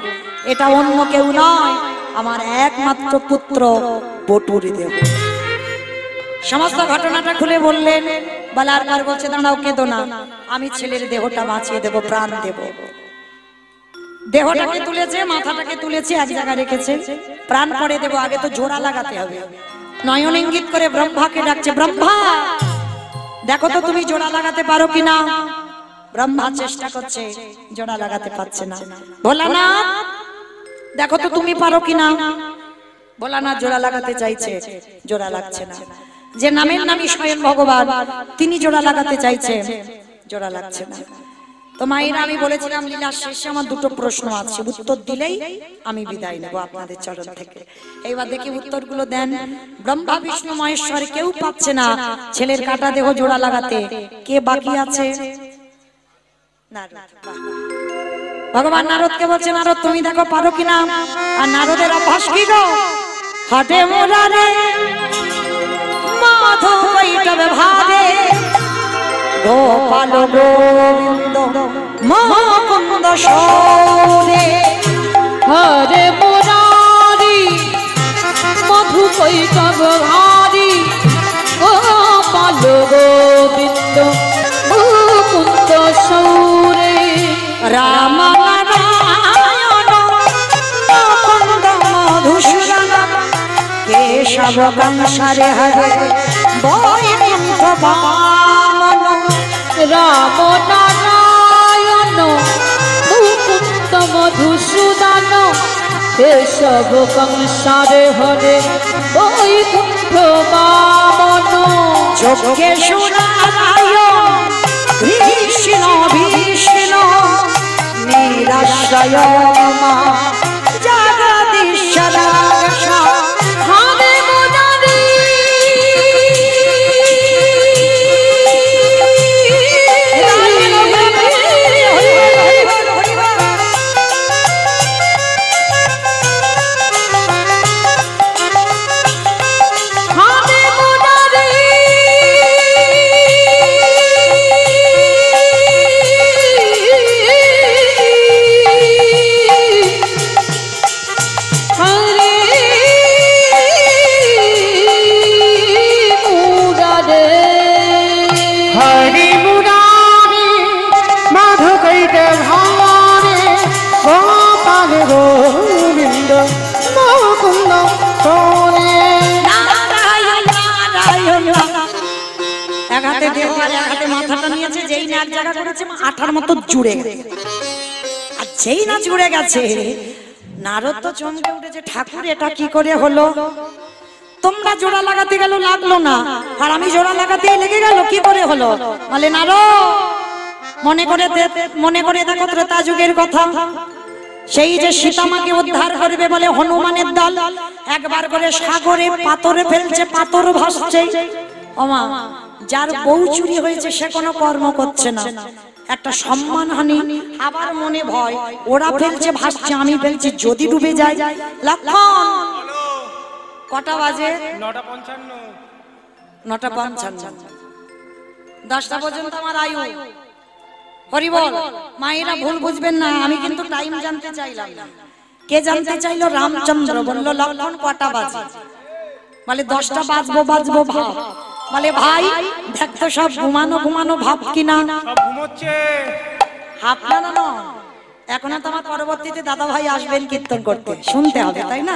এটা অন্য কেউ নয়, আমার একমাত্র পুত্র বটুর দেহ। সমস্ত ঘটনাটা খুলে বললেন। বলার পর বলছে, দাঁড়াও, কেঁদো না, আমি ছেলের দেহটা বাঁচিয়ে দেব, প্রাণ দেব। দেহটাকে তুলেছে, মাথাটাকে তুলেছে, এক জায়গায় রেখেছে, প্রাণ পড়ে দেব, আগে তো জোড়া লাগাতে হবে। নয়ন ইঙ্গিত করে ব্রহ্মাকে ডাকছে, ব্রহ্মা দেখো তো তুমি জোড়া লাগাতে পারো কিনা। ব্রহ্মা চেষ্টা করছে, জোড়া লাগাতে পারছে না। ভোলানাথ দেখো তো তুমি পারো কিনা। ভোলানাথ জোড়া লাগাতে চাইছে, জোড়া লাগছে না। যে নামের নামই স্বয়ং ভগবান, তিনি জোড়া লাগাতে চাইছে, জোড়া লাগছে না। তো মায়েরা, আমি বলেছিলাম লীলার শেষে আমার দুটো প্রশ্ন আছে, উত্তর দিলেই আমি বিদায় নেব আপনাদের চরণ থেকে। এইবার দেখি উত্তরগুলো দেন। ব্রহ্মা বিষ্ণু মহেশ্বর কেউ পাচ্ছে না ছেলের কাটা দেহ জোড়া লাগাতে, কে বাকি আছে? ভগবান নারদকে বলছে, নারদ তুমি দেখো পারো কিনা। আর নারদের অভ্যাস কি গো, হাটে মোরারে মাধব বৈঠবে ভাবে, গোপাল গোবিন্দ মুকুন্দ সৌরে। হরে মুরারি মধু কৈতব ভারি, গোপাল গোবিন্দ মুকুন্দ সৌরে। রাম নারায়ণ মুকুন্দ মধুসূদন, কেশব কংসারে হরে বৈকুণ্ঠ বামন। রাম নারায়ণ মুকুন্দ মধুসূদন, কেশব কংসারে হরে বৈকুণ্ঠ বামন। যোগেশ্বরায় কৃষ্ণ বিষ্ণু, নিরাশ্রয় মা জগদীশ্বর। হরে মুরারি মাথাটা নিয়েছে, যেই না এক জায়গা করেছে আঠার মতো জুড়ে গেছে। আর যেই না জুড়ে গেছে, নারদ তো চমকে উঠেছে, ঠাকুর এটা কি করে হলো? তোমরা জোড়া লাগাতে গেল লাগলো না, আর আমি জোড়া লাগাতে লেগে গেল, কি করে হলো? বলে নারদ মনে করে দেখো ত্রেতা যুগের কথা, সেই যে সীতামাকে উদ্ধার করবে বলে হনুমানের দল একবার করে সাগরে পাথরে ফেলছে, পাথর ভাসছে। ওমা, যার বউ চুরি হয়েছে সে কোনো কর্ম করছে না, একটা সম্মানহানি, আবার মনে ভয়, ওরা ফেলছে ভাসছে, আমি ফেলছি, যদি ডুবে যায়। লক্ষণ কটা বাজে? 9:55। 10টা পর্যন্ত আমার আয়ু। হরি বল। মায়েরা ভুল বুঝবেন না, আমি কিন্তু টাইম জানতে চাইলাম না। কে জানতে চাইলো? রামচন্দ্র বলল লক্ষণ কটা বাজে? বলে 10টা বাজবো ভাব। বলে ভাই দেখ তো সব ঘুমানো ভাব কিনা। সব ঘুমোচ্ছে। আপনারা না, এখন তো আমার পরবর্তীতে দাদা ভাই আসবেন কীর্তন করতে, শুনতে হবে, তাই না?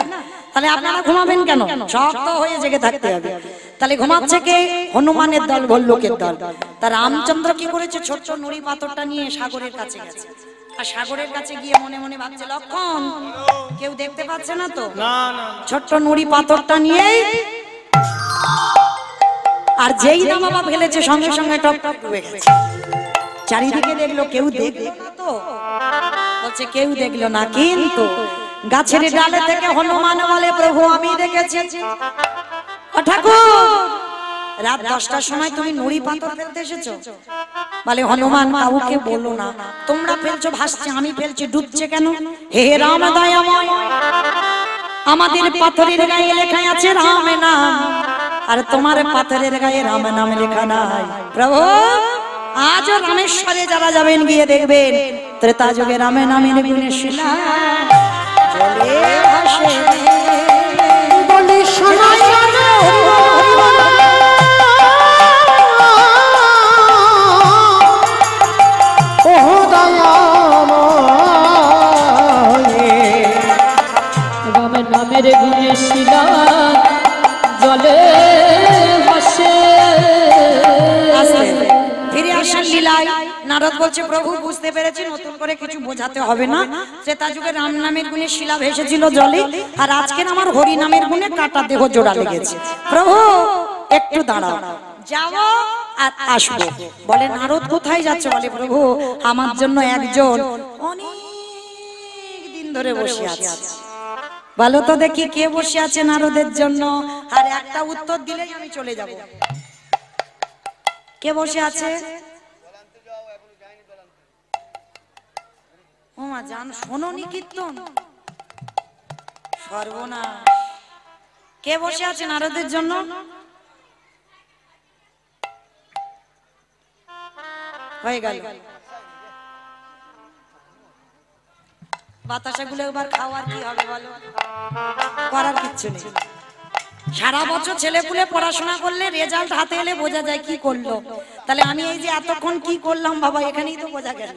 তাহলে আপনারা ঘুমাবেন কেন? শক্ত হয়ে জেগে থাকতে হবে। তাহলে ঘুমাচ্ছে কে? হনুমানের দল, ভল্লুকের দল। তা রামচন্দ্র কি করেছে? ছোট্ট নুড়ি পাথরটা নিয়ে সাগরের কাছে গেছে, আর সাগরের কাছে গিয়ে মনে মনে ভাবছে, লক্ষণ কেউ দেখতে পাচ্ছে না তো? ছোট্ট নুড়ি পাথরটা নিয়ে, আর যেই না বাবা ফেলেছে সঙ্গে সঙ্গে টপ টপ ডুবে গেছে। চারিদিকে দেখলো, কেউ দেখলো না তো? বলছে কেউ দেখলো না, কিন্তু গাছের ডালে থেকে হনুমান বলে, প্রভু আমি দেখেছি। ও ঠাকুর, রাত 10টার সময় তুমি নুড়ি পাথর ফেলতে এসেছো? বলে হনুমান কাউকে বলো না, তোমরা ফেলছো ভাসছে, আমি ফেলছি ডুবছে কেন? হে রাম দয়াময়, আমাদের পাথরের গায়ে লেখা আছে রাম নাম, আর তোমার পাথরের গায়ে রাম নাম লেখা নাই। প্রভু আজও রামেশ্বরে যারা যাবেন গিয়ে দেখবেন ত্রেতা যুগে রামে নামের গুণে শিলা জলে ভাসে। বলি শোনাই রামের নামের গুণে শিলা জলে বলছে প্রভু বুঝতে পেরেছি, নতুন করে কিছু বোঝাতে হবে না। ত্রেতা যুগে রাম নামের গুণে শিলা ভেসেছিল জলে, আর আজকে আমার হরি নামের গুণে কাটা দেহ জোড়া লেগেছে। প্রভু একটু দাঁড়াও, যাও আর আসবো। বলে নারদ কোথায় যাচ্ছে? বলে প্রভু আমার জন্য একজন অনেক দিন ধরে বসে আছে। বলো তো দেখি কে বসে আছে নারদের জন্য? আর একটা উত্তর দিলেই আমি চলে যাব। কে বসে আছে? ও মা জান, শোনোনি কীর্তন? সর্বনাশ! কে বসে আছে নারদের জন্য? হয়ে গেল। বাতাসাগুলো এবার খাওয়ার কি হবে বলো? করার কিচ্ছু নেই। সারা বছর ছেলেপুলে পড়াশোনা করলে রেজাল্ট হাতে এলে বোঝা যায় কি করলো। তাহলে আমি এই যে এতক্ষণ কি করলাম বাবা, এখানেই তো বোঝা গেল।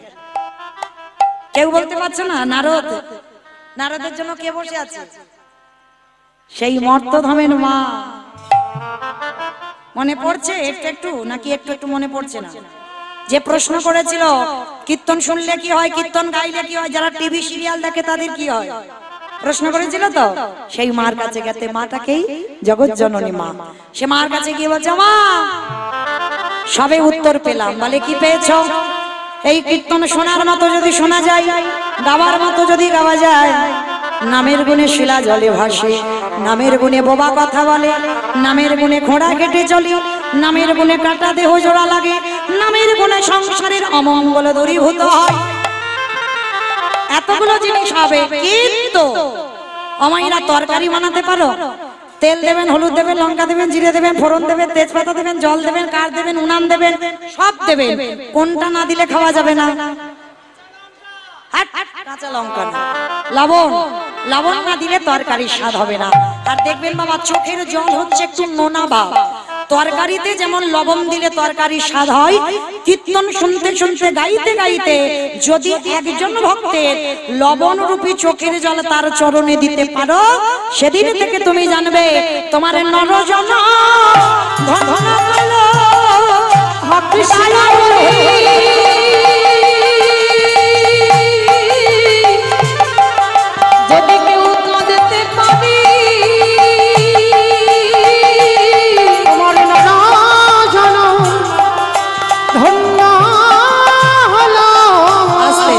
কেউ বলতে পারছো না? নারদ, নারদের জন্য কে বসে আছে? সেই মর্তধামের মা। মনে পড়ছে একটু একটু নাকি একটু একটু মনে পড়ছে না? যে প্রশ্ন করেছিল কীর্তন শুনলে কি হয়, কীর্তন গাইলে কি হয়, যারা টিভি সিরিয়াল দেখে তাদের কি হয়, প্রশ্ন করেছিল তো। সেই মার কাছে গেতে, মাটাকেই জগৎ জননী মা, সে মার কাছে গিয়ে বলছে মা সবে উত্তর পেলাম। বলে কি পেয়েছ? এই কীর্তন শোনার মতো যদি শোনা যায়, গাবার মতো যদি গাওয়া যায়, নামের গুণে শিলা জলে ভাসে, নামের গুণে বোবা কথা বলে, নামের গুণে ঘোড়া কেটে চলি, নামের গুণে কাটা দেহ জোড়া লাগে, নামের গুণে সংসারের অমঙ্গল দূরীভূত হয়। এতগুলো জিনিস হবে, কিন্তু অমাইরা তরকারি বানাতে পারো? তেল দেবেন, হলুদ দেবেন, লঙ্কা দেবেন, জিরে দেবেন, ফোড়ন দেবেন, তেজপাতা দেবেন, জল দেবেন, কাঠ দেবেন, উনান দেবেন, সব দেবেন। কোনটা না দিলে খাওয়া যাবে না? কাঁচা লঙ্কা না, লবণ, লবণ না দিলে তরকারির স্বাদ হবে না। আর দেখবেন বাবা চোখের জল হচ্ছে একটু নোনা ভাব। তরকারিতে যেমন লবণ দিলে তরকারির স্বাদ হয়, কীর্তন শুনতে শুনতে গাইতে গাইতে যদি একজন ভক্তের লবণ রূপী চোখের জল তার চরণে দিতে পারো, সেদিন থেকে তুমি জানবে তোমার নরজন্ম ধন্য হলো। যদি কেউ কাঁদতে পারে তোমার নরজন্ম ধন্য হলো। আসতে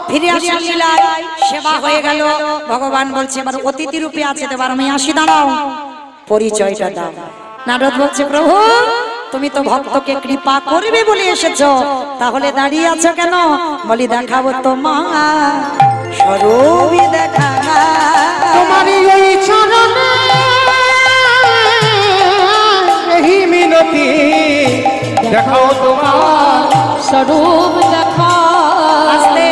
ফিরে আসা লীলায় সেবা হয়ে গেল। ভগবান বলছে এবার অতিথি রূপে আছে, এবার আমি আসি, দাঁড়াও পরিচয়টা দাও। নারদ বলছে প্রভু তুমি তো ভক্তকে কৃপা করবে বলে এসেছো, তাহলে দাঁড়িয়ে আছো কেন? বলি দেখাবো তোমার স্বরূপই দেখা, তোমারই এই চরণে এই মিনতি, দেখাও তোমার স্বরূপ দেখা। আসতে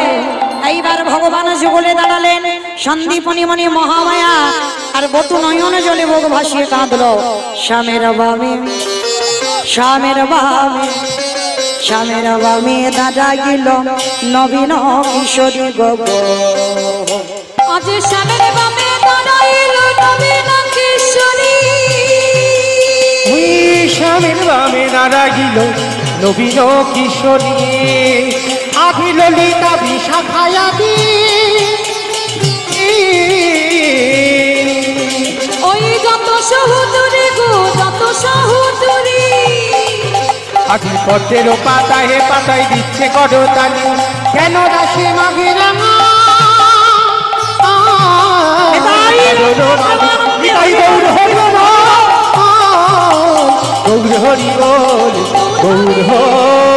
এইবার ভগবান যুগলে দাঁড়ালেন। সন্দীপনি মণি মহামায়া আর বতু নয়ন জলে ভোগ ভাসিয়ে কাঁদলো। শ্যামের বামে, শ্যামের বামে, শ্যামের বামে দাদা গেল নবীন কিশোরী গগ। আজ শ্যামের বামে দাঁড়াইল নবীন কিশোরী। শ্যামের বামে দাঁড়াইল নবীন কিশোরী, আভি ললিতা বিশাখায়াদি। ওই যত সহোদরী গো, যত সহোদরী, আভি পদ্মের পাতায় পাতায় দিচ্ছে করতালি, কেন দাসে মাঘে রাঙা। গৌর হরি বল, গৌর হরি